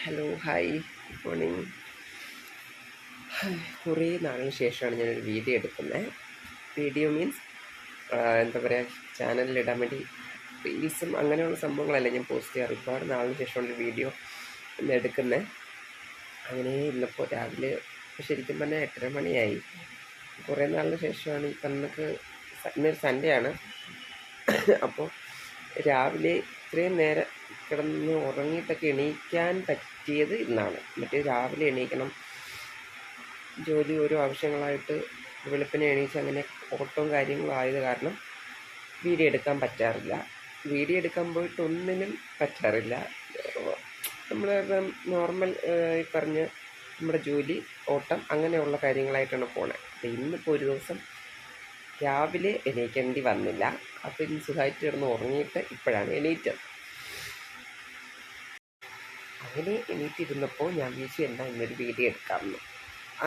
Hello hi good morning. കുറേ നാളിന് ശേഷമാണ് ഞാനൊരു വീഡിയോ എടുക്കുന്നത്. വീഡിയോ മീൻസ് എന്താ പറയുക, ചാനലിലിടാൻ വേണ്ടി റീൽസും അങ്ങനെയുള്ള സംഭവങ്ങളല്ല ഞാൻ പോസ്റ്റ് ചെയ്യാറ്. ഒരുപാട് നാളിന് ശേഷമുള്ള വീഡിയോ ഇന്ന് എടുക്കുന്നത്. അങ്ങനെ ഇന്നിപ്പോൾ രാവിലെ ശരിക്കും പറഞ്ഞാൽ 8:30 മണിയായി. കുറേ നാളിന് ശേഷമാണ് ഈ പറഞ്ഞക്ക് ഇന്നൊരു സൺഡേ ആണ്. അപ്പോൾ രാവിലെ ഇത്രയും നേരം കിടന്ന് ഉറങ്ങിയിട്ടൊക്കെ എണീക്കാൻ പറ്റിയത് ഇന്നാണ്. മറ്റേ രാവിലെ എണീക്കണം, ജോലി ഓരോ ആവശ്യങ്ങളായിട്ട് വെളുപ്പിനെ എണീച്ച് അങ്ങനെ ഓട്ടവും കാര്യങ്ങളും ആയത് കാരണം വീഡിയോ എടുക്കാൻ പറ്റാറില്ല. വീഡിയോ എടുക്കാൻ പോയിട്ട് ഒന്നിനും പറ്റാറില്ല. നമ്മൾ നോർമൽ ഈ പറഞ്ഞ നമ്മുടെ ജോലി, ഓട്ടം അങ്ങനെയുള്ള കാര്യങ്ങളായിട്ടാണ് പോണത്. അപ്പോൾ ഇന്നിപ്പോൾ ഒരു ദിവസം രാവിലെ എണീക്കേണ്ടി വന്നില്ല. അപ്പോൾ ഇന്ന് സുഖമായിട്ട് കിടന്ന് ഉറങ്ങിയിട്ട് ഇപ്പോഴാണ് എണീറ്റത്. അങ്ങനെ എണീറ്റിരുന്നപ്പോൾ ഞാൻ വിചാരിച്ചു എന്താ ഇന്നൊരു വീഡിയോ എടുക്കാമെന്ന്.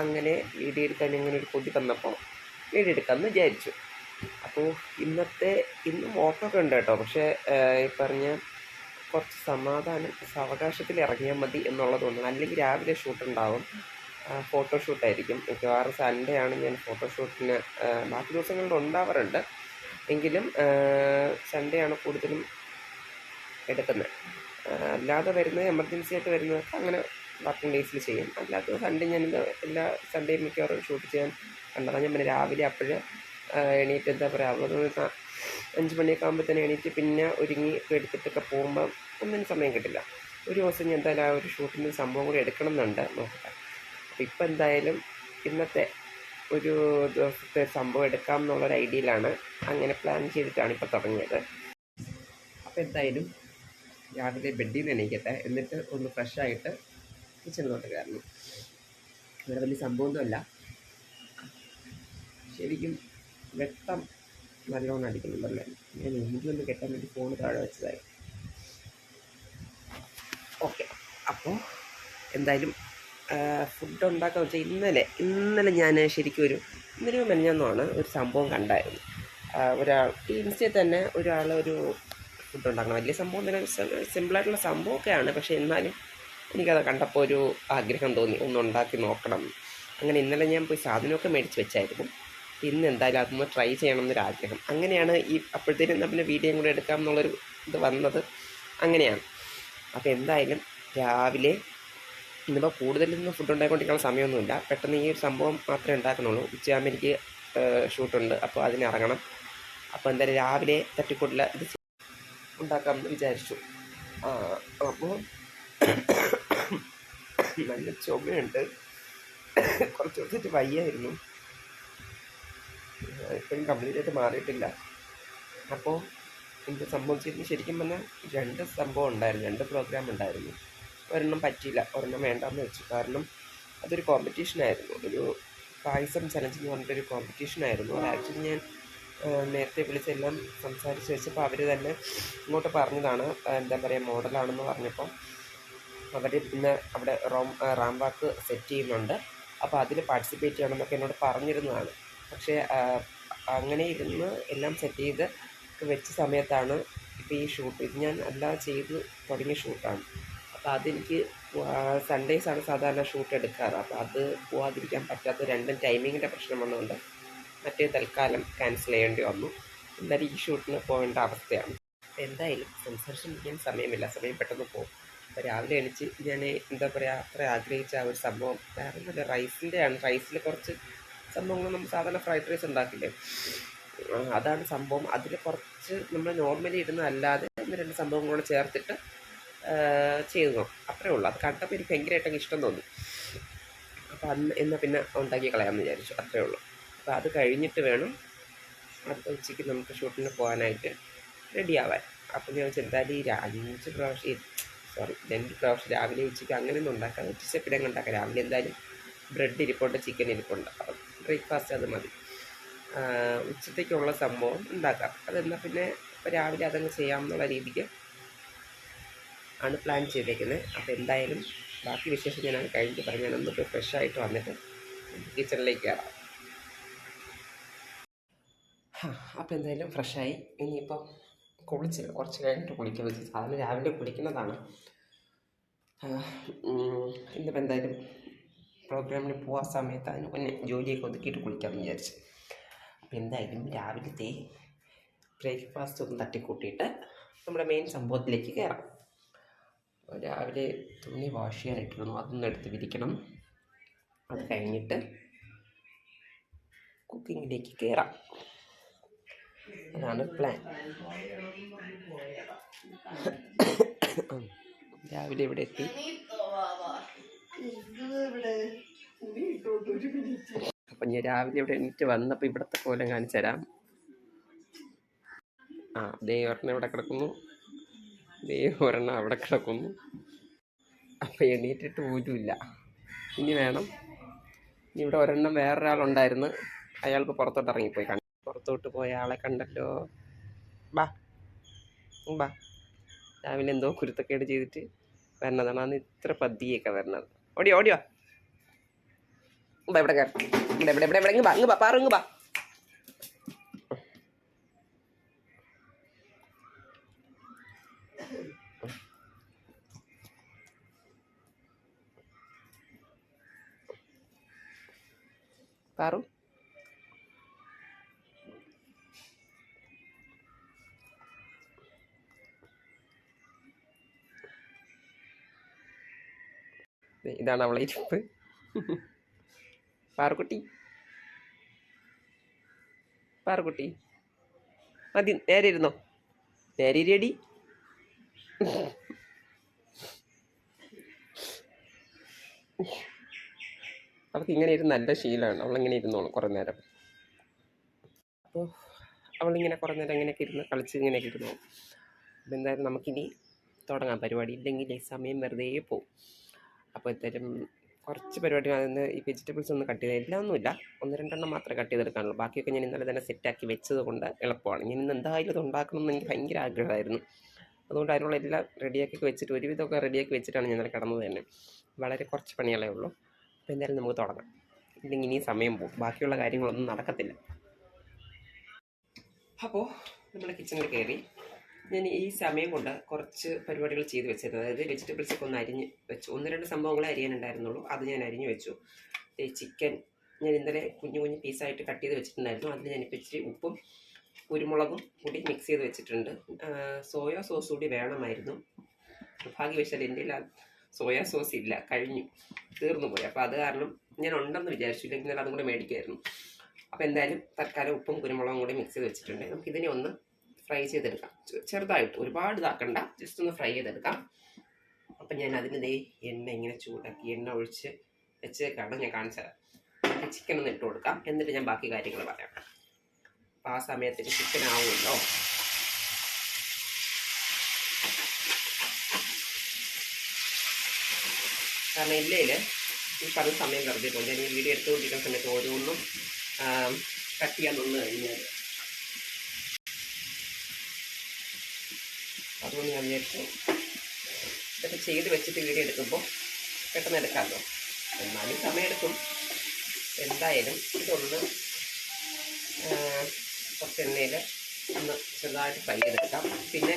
അങ്ങനെ വീഡിയോ എടുക്കാൻ ഇങ്ങനെ ഒരു കൊതി തന്നപ്പോൾ വീഡിയോ എടുക്കാമെന്ന് വിചാരിച്ചു. അപ്പോൾ ഇന്നും ഓട്ടമൊക്കെ ഉണ്ട് കേട്ടോ. പക്ഷേ ഈ പറഞ്ഞ കുറച്ച് സാവകാശത്തിൽ ഇറങ്ങിയാൽ മതി എന്നുള്ളതുകൊണ്ട്, അല്ലെങ്കിൽ രാവിലെ ഷൂട്ടുണ്ടാവും, ഫോട്ടോഷൂട്ടായിരിക്കും. മിക്കവാറും സൺഡേ ആണ് ഞാൻ ഫോട്ടോഷൂട്ടിന്, ബാക്കി ദിവസങ്ങളിൽ ഉണ്ടാവാറുണ്ട്, എങ്കിലും സൺഡേ ആണ് കൂടുതലും എടുക്കുന്നത്. അല്ലാതെ വരുന്നത് എമർജൻസി ആയിട്ട് വരുന്നതൊക്കെ അങ്ങനെ വർക്കിംഗ് ഡേയ്സിൽ ചെയ്യും. അല്ലാത്ത സൺഡേ ഞാനിത് എല്ലാ സൺഡേയും മിക്കവാറും ഷൂട്ട് ചെയ്യാൻ കണ്ടതാണ്. ഞാൻ പിന്നെ രാവിലെ അപ്പോഴ് എണീറ്റ് എന്താ പറയുക, 5 മണിയൊക്കെ ആകുമ്പോൾ തന്നെ എണീറ്റ് പിന്നെ ഒരുങ്ങി ഒക്കെ എടുത്തിട്ടൊക്കെ പോകുമ്പോൾ ഒന്നിനും സമയം കിട്ടില്ല. ഒരു ദിവസം ഞാൻ എന്തായാലും ആ ഒരു ഷൂട്ടിൻ്റെ സംഭവം കൂടി എടുക്കണം എന്നുണ്ട്, നോക്കട്ടെ. അപ്പോൾ ഇപ്പം എന്തായാലും ഇന്നത്തെ ഒരു ദിവസത്തെ സംഭവം എടുക്കാം എന്നുള്ളൊരു ഐഡിയയിലാണ്. അങ്ങനെ പ്ലാൻ ചെയ്തിട്ടാണ് ഇപ്പോൾ തുടങ്ങിയത്. അപ്പോൾ എന്തായാലും രാവിലെ ബെഡിൽ നിന്ന് എണീക്കട്ടെ, എന്നിട്ട് ഒന്ന് ഫ്രഷായിട്ട് കിച്ചണിലോട്ട് കയറണം. ഇവിടെ വലിയ സംഭവമൊന്നുമല്ല, ശരിക്കും വെട്ടം നല്ലോണം അടിക്കുന്നുണ്ടല്ലേ. ഞാൻ മുടിയൊന്ന് കെട്ടാൻ വേണ്ടി ഫോൺ താഴെ വെച്ചതായി. ഓക്കെ, അപ്പോൾ എന്തായാലും ഫുഡ് ഉണ്ടാക്കാന്ന് വെച്ചാൽ ഇന്നലെ ഞാൻ ശരിക്കും ഇന്നലെയോ മെനഞ്ഞാന്നുമാണ് ഒരു സംഭവം കണ്ടായിരുന്നു. ഒരാൾ ഇൻസ്റ്റയിൽ തന്നെ ഒരു ഫുഡ് ഉണ്ടാക്കണം. വലിയ സംഭവം തന്നെ, സിമ്പിളായിട്ടുള്ള സംഭവമൊക്കെയാണ്. പക്ഷേ എന്നാലും എനിക്കത് കണ്ടപ്പോൾ ഒരു ആഗ്രഹം തോന്നി, ഒന്ന് ഉണ്ടാക്കി നോക്കണം. അങ്ങനെ ഇന്നലെ ഞാൻ പോയി സാധനമൊക്കെ മേടിച്ച് വെച്ചായിരുന്നു. ഇന്ന് എന്തായാലും അതൊന്ന് ട്രൈ ചെയ്യണം എന്നൊരാഗ്രഹം. അങ്ങനെയാണ് അപ്പോഴത്തേനും നമ്മൾ വീഡിയോ കൂടെ എടുക്കാം എന്നുള്ളൊരു ഇത് വന്നത്. അങ്ങനെയാണ്. അപ്പോൾ എന്തായാലും രാവിലെ ഇന്നിപ്പോൾ കൂടുതലൊന്നും ഫുഡ് ഉണ്ടാക്കിക്കൊണ്ടിരിക്കാനുള്ള സമയമൊന്നുമില്ല. പെട്ടെന്ന് ഈ ഒരു സംഭവം മാത്രമേ ഉണ്ടാക്കുന്നുള്ളൂ. ഉച്ചയാകുമ്പോൾ എനിക്ക് ഷൂട്ടുണ്ട്, അപ്പോൾ അതിനിറങ്ങണം. അപ്പോൾ എന്തായാലും രാവിലെ തട്ടിക്കൂട്ടിൽ ഇത് ഉണ്ടാക്കാമെന്ന് വിചാരിച്ചു. അപ്പോൾ നല്ല ചുമയുണ്ട്, കുറച്ച് ദിവസമായിട്ട് വയ്യായിരുന്നു, ഇപ്പോഴും കംപ്ലീറ്റായിട്ട് മാറിയിട്ടില്ല. അപ്പോൾ എന്ത് സംഭവം ചെയ്ത് ശരിക്കും പറഞ്ഞാൽ 2 സംഭവം ഉണ്ടായിരുന്നു, 2 പ്രോഗ്രാം ഉണ്ടായിരുന്നു. ഒരെണ്ണം പറ്റിയില്ല, ഒരെണ്ണം വേണ്ടാന്ന് വെച്ചു. കാരണം അതൊരു കോമ്പറ്റീഷനായിരുന്നു, ഒരു പായസം ചലഞ്ച് എന്ന് പറഞ്ഞിട്ടൊരു കോമ്പറ്റീഷനായിരുന്നു. അത് ആക്ച്വലി ഞാൻ നേരത്തെ വിളിച്ചെല്ലാം സംസാരിച്ച് വെച്ചപ്പോൾ അവർ തന്നെ ഇങ്ങോട്ട് പറഞ്ഞതാണ്, എന്താ പറയുക, മോഡലാണെന്ന് പറഞ്ഞപ്പോൾ അവർ ഇന്ന് അവിടെ റാംവാക്ക് സെറ്റ് ചെയ്യുന്നുണ്ട്, അപ്പോൾ അതിൽ പാർട്ടിസിപ്പേറ്റ് ചെയ്യണമെന്നൊക്കെ എന്നോട് പറഞ്ഞിരുന്നതാണ്. പക്ഷേ അങ്ങനെ ഇരുന്ന് എല്ലാം സെറ്റ് ചെയ്ത് വെച്ച സമയത്താണ് ഇപ്പോൾ ഈ ഷൂട്ട്. ഇത് ഞാൻ അല്ലാതെ ചെയ്ത് തുടങ്ങിയ ഷൂട്ടാണ്. അപ്പോൾ അതെനിക്ക് സൺഡേയ്സാണ് സാധാരണ ഷൂട്ട് എടുക്കാറ്. അപ്പോൾ അത് പോകാതിരിക്കാൻ പറ്റാത്ത, രണ്ടും ടൈമിങ്ങിൻ്റെ പ്രശ്നം വന്നുകൊണ്ട് മറ്റേ തൽക്കാലം ക്യാൻസൽ ചെയ്യേണ്ടി വന്നു. എന്തായാലും ഈ ഷൂട്ടിന് പോകേണ്ട അവസ്ഥയാണ്. എന്തായാലും സംസാരിച്ചിരിക്കാൻ സമയമില്ല, സമയം പെട്ടെന്ന് പോകും. അപ്പോൾ രാവിലെ എണീച്ച് ഞാൻ എന്താ പറയുക, അത്ര ആഗ്രഹിച്ച ആ ഒരു സംഭവം വേറെ ഒന്നുമില്ല, റൈസിൻ്റെയാണ്. റൈസിൽ കുറച്ച് സംഭവങ്ങൾ നമ്മൾ സാധാരണ ഫ്രൈഡ് റൈസ് ഉണ്ടാക്കില്ലേ, അതാണ് സംഭവം. അതിൽ കുറച്ച് നമ്മൾ നോർമലി ഇടുന്ന അല്ലാതെ 1-2 സംഭവങ്ങളോട് ചേർത്തിട്ട് ചെയ്തു നോക്കും, അത്രേ ഉള്ളൂ. അത് കണ്ടപ്പോൾ എനിക്ക് ഭയങ്കരമായിട്ടങ്ങ് ഇഷ്ടം തോന്നി. അപ്പോൾ എന്നാൽ പിന്നെ ഉണ്ടാക്കി കളയാമെന്ന് വിചാരിച്ചു, അത്രേ ഉള്ളൂ. അപ്പോൾ അത് കഴിഞ്ഞിട്ട് വേണം അടുത്ത ഉച്ചയ്ക്ക് നമുക്ക് ഷൂട്ടിന് പോകാനായിട്ട് റെഡിയാവാൻ. അപ്പോൾ ഞാൻ വെച്ചാൽ എന്തായാലും ഈ 2 പ്രാവശ്യം രാവിലെ ഉച്ചയ്ക്ക് അങ്ങനെയൊന്നും ഉണ്ടാക്കാം, ഉച്ചപ്പിടങ്ങ് ഉണ്ടാക്കാം. രാവിലെ എന്തായാലും ബ്രെഡ് ഇരിപ്പുണ്ട്, ചിക്കൻ ഇരിപ്പുണ്ട്, അപ്പം ബ്രേക്ക്ഫാസ്റ്റ് അത് മതി. ഉച്ചത്തേക്കുള്ള സംഭവം ഉണ്ടാക്കാം. അതെന്നാൽ പിന്നെ രാവിലെ അതങ്ങ് ചെയ്യാമെന്നുള്ള രീതിക്ക് ആണ് പ്ലാൻ ചെയ്തേക്കുന്നത്. അപ്പോൾ എന്തായാലും ബാക്കി വിശേഷം ഞാനത് കഴിഞ്ഞിട്ട് പറഞ്ഞു. ഞാനൊന്നിട്ട് ഫ്രഷായിട്ട് വന്നിട്ട് കിച്ചണിലേക്ക് കയറാം. അപ്പോൾ എന്തായാലും ഫ്രഷായി. ഇനിയിപ്പം കുളിച്ചില്ല, കുറച്ച് കഴിഞ്ഞിട്ട് കുളിക്കാൻ വെച്ച്. സാധാരണ രാവിലെ കുളിക്കുന്നതാണ്. ഇന്നിപ്പോൾ എന്തായാലും പ്രോഗ്രാമിന് പോകാൻ സമയത്ത് അതിന് മുന്നേ ജോലിയൊക്കെ ഒതുക്കിയിട്ട് കുളിക്കാമെന്ന് വിചാരിച്ചു. അപ്പോൾ എന്തായാലും രാവിലത്തെ ബ്രേക്ക്ഫാസ്റ്റ് ഒന്ന് തട്ടിക്കൂട്ടിയിട്ട് നമ്മുടെ മെയിൻ സംഭവത്തിലേക്ക് കയറാം. രാവിലെ തുണി വാഷ് ചെയ്യാനിട്ടിരുന്നു, അതൊന്നും എടുത്ത് വിരിക്കണം. അത് കഴിഞ്ഞിട്ട് കുക്കിങ്ങിലേക്ക് കയറാം. അതാണ് പ്ലാൻ. രാവിലെ ഇവിടെ എത്തി. അപ്പം ഞാൻ രാവിലെ ഇവിടെ എണീറ്റ് വന്നപ്പോൾ ഇവിടുത്തെ കോലം കാണിച്ചു തരാം. ദേ ഒരെണ്ണം ഇവിടെ കിടക്കുന്നു, ദേ ഒരെണ്ണം അവിടെ കിടക്കുന്നു. അപ്പം എണീറ്റിട്ട് പോലുമില്ല. ഇനി വേണം. ഇനി ഇവിടെ ഒരെണ്ണം വേറൊരാളുണ്ടായിരുന്നു, അയാൾക്ക് പുറത്തോട്ട് ഇറങ്ങിപ്പോയി. പുറത്തോട്ട് പോയ ആളെ കണ്ടല്ലോ. ബാ ബാ. രാവിലെ എന്തോ കുരുത്തക്കേട് ചെയ്തിട്ട് വരണതാണ്. അന്ന് ഇത്ര പതിയൊക്കെ വരണത്. ഓടിയോ ഓടിയോ. ഇവിടെ കയറി. ഇവിടെ ഇവിടെ ഇവിടെ ഇങ്ങ് ബാ, ഇങ്ങ് ബാ, പാറു ഇങ്ങ് ബാ. പാറു ഇതാണ് അവളെ ഇരിപ്പ്. പാറുക്കുട്ടി പാറുക്കുട്ടി മതി, നേരെ ഇരുന്നോ, നേരെ ഇരിയടി. അവൾക്ക് ഇങ്ങനെ ഇരുന്ന് നല്ല ശീലമാണ്. അവളിങ്ങനെ ഇരുന്നോളും കുറേ നേരം. അപ്പോൾ അവളിങ്ങനെ കുറേ നേരം ഇങ്ങനെയൊക്കെ ഇരുന്ന് കളിച്ച് ഇങ്ങനെയൊക്കെ ഇരുന്നോളും. അപ്പോൾ എന്തായാലും നമുക്കിനി തുടങ്ങാം പരിപാടി. ഇല്ലെങ്കിൽ ഈ സമയം വെറുതെ പോവും. അപ്പോൾ എന്തായാലും കുറച്ച് പരിപാടികൾ. അതിന് ഈ വെജിറ്റബിൾസ് ഒന്ന് കട്ട് ചെയ്ത്, എല്ലാം ഒന്നുമില്ല, 1-2 മാത്രമേ കട്ട് ചെയ്തെടുക്കാനുള്ളൂ. ബാക്കിയൊക്കെ ഞാൻ ഇന്നലെ തന്നെ സെറ്റാക്കി വെച്ചത് കൊണ്ട് എളുപ്പമാണ്. ഞാൻ ഇന്ന് എന്തായാലും ഇത് ഉണ്ടാക്കണമെന്ന് എനിക്ക് ഭയങ്കര ആഗ്രഹമായിരുന്നു. അതുകൊണ്ട് അതിനുള്ള എല്ലാം റെഡിയാക്കി വെച്ചിട്ട്, ഒരുവിധമൊക്കെ റെഡിയാക്കി വെച്ചിട്ടാണ് ഞാൻ ഇന്നലെ കിടന്നത് തന്നെ. വളരെ കുറച്ച് പണികളേ ഉള്ളൂ. അപ്പോൾ എന്തായാലും നമുക്ക് തുടങ്ങാം. ഇല്ലെങ്കിൽ ഇനിയും സമയം പോകും, ബാക്കിയുള്ള കാര്യങ്ങളൊന്നും നടക്കത്തില്ല. അപ്പോൾ നമ്മൾ കിച്ചണിൽ കയറി. ഞാൻ ഈ സമയം കൊണ്ട് കുറച്ച് പരിപാടികൾ ചെയ്ത് വെച്ചിരുന്നു. അതായത് വെജിറ്റബിൾസൊക്കെ ഒന്ന് അരിഞ്ഞ് വെച്ചു. 1-2 സംഭവങ്ങളെ അരിയാനുണ്ടായിരുന്നുള്ളൂ, അത് ഞാൻ അരിഞ്ഞ് വെച്ചു. ചിക്കൻ ഞാൻ ഇന്നലെ കുഞ്ഞു കുഞ്ഞു പീസായിട്ട് കട്ട് ചെയ്ത് വെച്ചിട്ടുണ്ടായിരുന്നു. അതിൽ ഞാനിപ്പോൾ ഇച്ചിരി ഉപ്പും കുരുമുളകും കൂടി മിക്സ് ചെയ്ത് വെച്ചിട്ടുണ്ട്. സോയാ സോസ് കൂടി വേണമായിരുന്നു. ഭാഗ്യവശാൽ എൻ്റെ സോയാ സോസ് ഇല്ല, തീർന്നു പോയി. അപ്പോൾ അത് കാരണം ഞാൻ ഉണ്ടെന്ന് വിചാരിച്ചു, ഇല്ലെങ്കിൽ അതും കൂടെ മേടിക്കുമായിരുന്നു. അപ്പോൾ എന്തായാലും തൽക്കാലം ഉപ്പും കുരുമുളകും കൂടി മിക്സ് ചെയ്ത് വെച്ചിട്ടുണ്ട്. നമുക്കിതിനെ ഒന്ന് ഫ്രൈ ചെയ്തെടുക്കാം. ചെറുതായിട്ട്, ഒരുപാട് ഇതാക്കണ്ട, ജസ്റ്റ് ഒന്ന് ഫ്രൈ ചെയ്തെടുക്കാം. അപ്പം ഞാൻ അതിന് എണ്ണ ഇങ്ങനെ ചൂടാക്കി എണ്ണ ഒഴിച്ച് വെച്ചേക്കാണ്. ഞാൻ കാണിച്ചു തരാം. നമുക്ക് ചിക്കൻ ഒന്ന് ഇട്ട് കൊടുക്കാം, എന്നിട്ട് ഞാൻ ബാക്കി കാര്യങ്ങൾ പറയാം. അപ്പം ആ സമയത്തിന് ചിക്കൻ ആവുമല്ലോ. കാരണം ഇല്ലേൽ ഈ പറഞ്ഞ സമയം വെറുതെ പോകും. ഞാൻ ഈ വീഡിയോ എടുത്തുകൊണ്ടിരിക്കുന്ന സമയത്ത് ഓരോന്നും കട്ട് ചെയ്യാൻ നിന്ന് കഴിഞ്ഞാൽ അതുകൊണ്ട് ഞാൻ വിചാരിച്ചു ഇതൊക്കെ ചെയ്ത് വെച്ചിട്ട് വീഡിയോ എടുക്കുമ്പോൾ പെട്ടെന്ന് എടുക്കാമല്ലോ. എന്നാലും സമയമെടുക്കും. എന്തായാലും ഇതൊന്ന് കുറച്ച് എണ്ണയിൽ ഒന്ന് ചെറുതായിട്ട് ഫ്രൈ ചെയ്തെടുക്കാം. പിന്നെ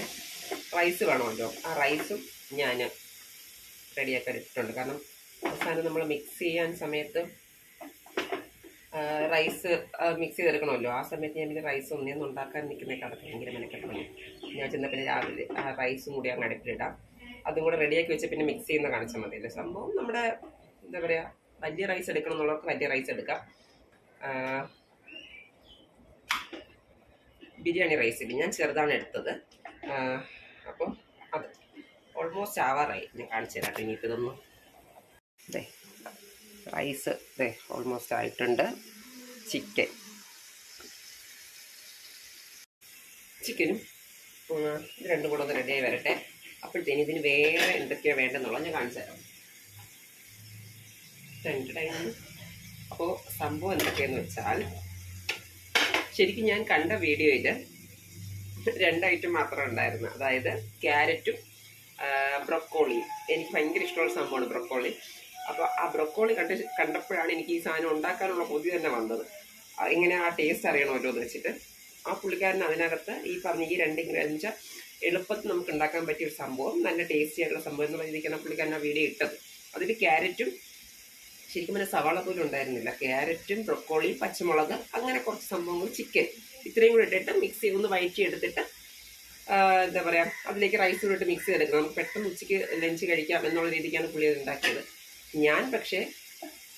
റൈസ് വേണമല്ലോ, ആ റൈസും ഞാൻ റെഡിയാക്കാൻ ഇട്ടിട്ടുണ്ട്. കാരണം അവസാനം നമ്മൾ മിക്സ് ചെയ്യാൻ സമയത്ത് റൈസ് മിക്സ് ചെയ്തെടുക്കണമല്ലോ. ആ സമയത്ത് ഞാൻ പിന്നെ റൈസ് ഒന്നേന്ന് ഉണ്ടാക്കാൻ നിൽക്കുന്നേക്കാളും ഭയങ്കര മെനക്കെട്ടാണ്. ഞാൻ ചെന്ന പിന്നെ രാവിലെ ആ റൈസും കൂടി അങ്ങ് അടുപ്പിലിടാം. അതും കൂടെ റെഡിയാക്കി വെച്ച് പിന്നെ മിക്സ് ചെയ്യുന്ന കാണിച്ചാൽ മതിയല്ലോ. സംഭവം നമ്മുടെ എന്താ പറയുക, വലിയ റൈസ് എടുക്കണം എന്നുള്ളവർക്ക് വലിയ റൈസ് എടുക്കാം. ബിരിയാണി റൈസിൽ ഞാൻ ചെറുതാണ് എടുത്തത്. അപ്പോൾ അത് ഓൾമോസ്റ്റ് ആവാറായി. ഞാൻ കാണിച്ചു തരാം. ഇനിയിപ്പോൾ ഇതൊന്നും റൈസ് ഓൾമോസ്റ്റ് ആയിട്ടുണ്ട്. ചിക്കനും ഇത് രണ്ടും കൂടെ ഒന്ന് റെഡിയായി വരട്ടെ. അപ്പോഴത്തേന് ഇതിന് വേറെ എന്തൊക്കെയാണ് വേണ്ടെന്നുള്ളത് ഞാൻ കാണിച്ചു തരാം. അപ്പോൾ സംഭവം എന്തൊക്കെയാന്ന് വെച്ചാൽ, ശരിക്കും ഞാൻ കണ്ട വീഡിയോയിൽ 2 ഐറ്റം മാത്രമേ ഉണ്ടായിരുന്നു. അതായത് ക്യാരറ്റും ബ്രൊക്കോളിയും. എനിക്ക് ഭയങ്കര ഇഷ്ടമുള്ള സംഭവമാണ് ബ്രൊക്കോളി. അപ്പോൾ ആ ബ്രൊക്കോളി കണ്ടപ്പോഴാണ് എനിക്ക് ഈ സാധനം ഉണ്ടാക്കാനുള്ള കൊതി തന്നെ വന്നത്. ഇങ്ങനെ ആ ടേസ്റ്റ് അറിയണമല്ലോ എന്ന് വെച്ചിട്ട് ആ പുള്ളിക്കാരൻ അതിനകത്ത് ഈ പറഞ്ഞ ഈ 2 ഇൻഗ്രീഡിയൻസ് എളുപ്പത്തിൽ നമുക്ക് ഉണ്ടാക്കാൻ പറ്റിയ ഒരു സംഭവം, നല്ല ടേസ്റ്റി ആയിട്ടുള്ള സംഭവം എന്നുള്ള രീതിക്കാണ് പുള്ളിക്കാരൻ ആ വീഡിയോ ഇട്ടത്. അതിൽ ക്യാരറ്റും ശരിക്കും പിന്നെ സവാള പോലും ഉണ്ടായിരുന്നില്ല, ക്യാരറ്റും ബ്രൊക്കോളി, പച്ചമുളക്, അങ്ങനെ കുറച്ച് സംഭവങ്ങൾ, ചിക്കൻ, ഇത്രയും കൂടി ഇട്ടിട്ട് മിക്സ് ചെയ്ത് ഒന്ന് വഴറ്റി എടുത്തിട്ട് എന്താ പറയുക, അതിലേക്ക് റൈസ് കൂടി ഇട്ട് മിക്സ് ചെയ്തെടുക്കണം. നമുക്ക് പെട്ടെന്ന് ഉച്ചയ്ക്ക് ലഞ്ച് കഴിക്കാം എന്നുള്ള രീതിക്കാണ് പുള്ളി അത് ഉണ്ടാക്കിയത്. ഞാൻ പക്ഷേ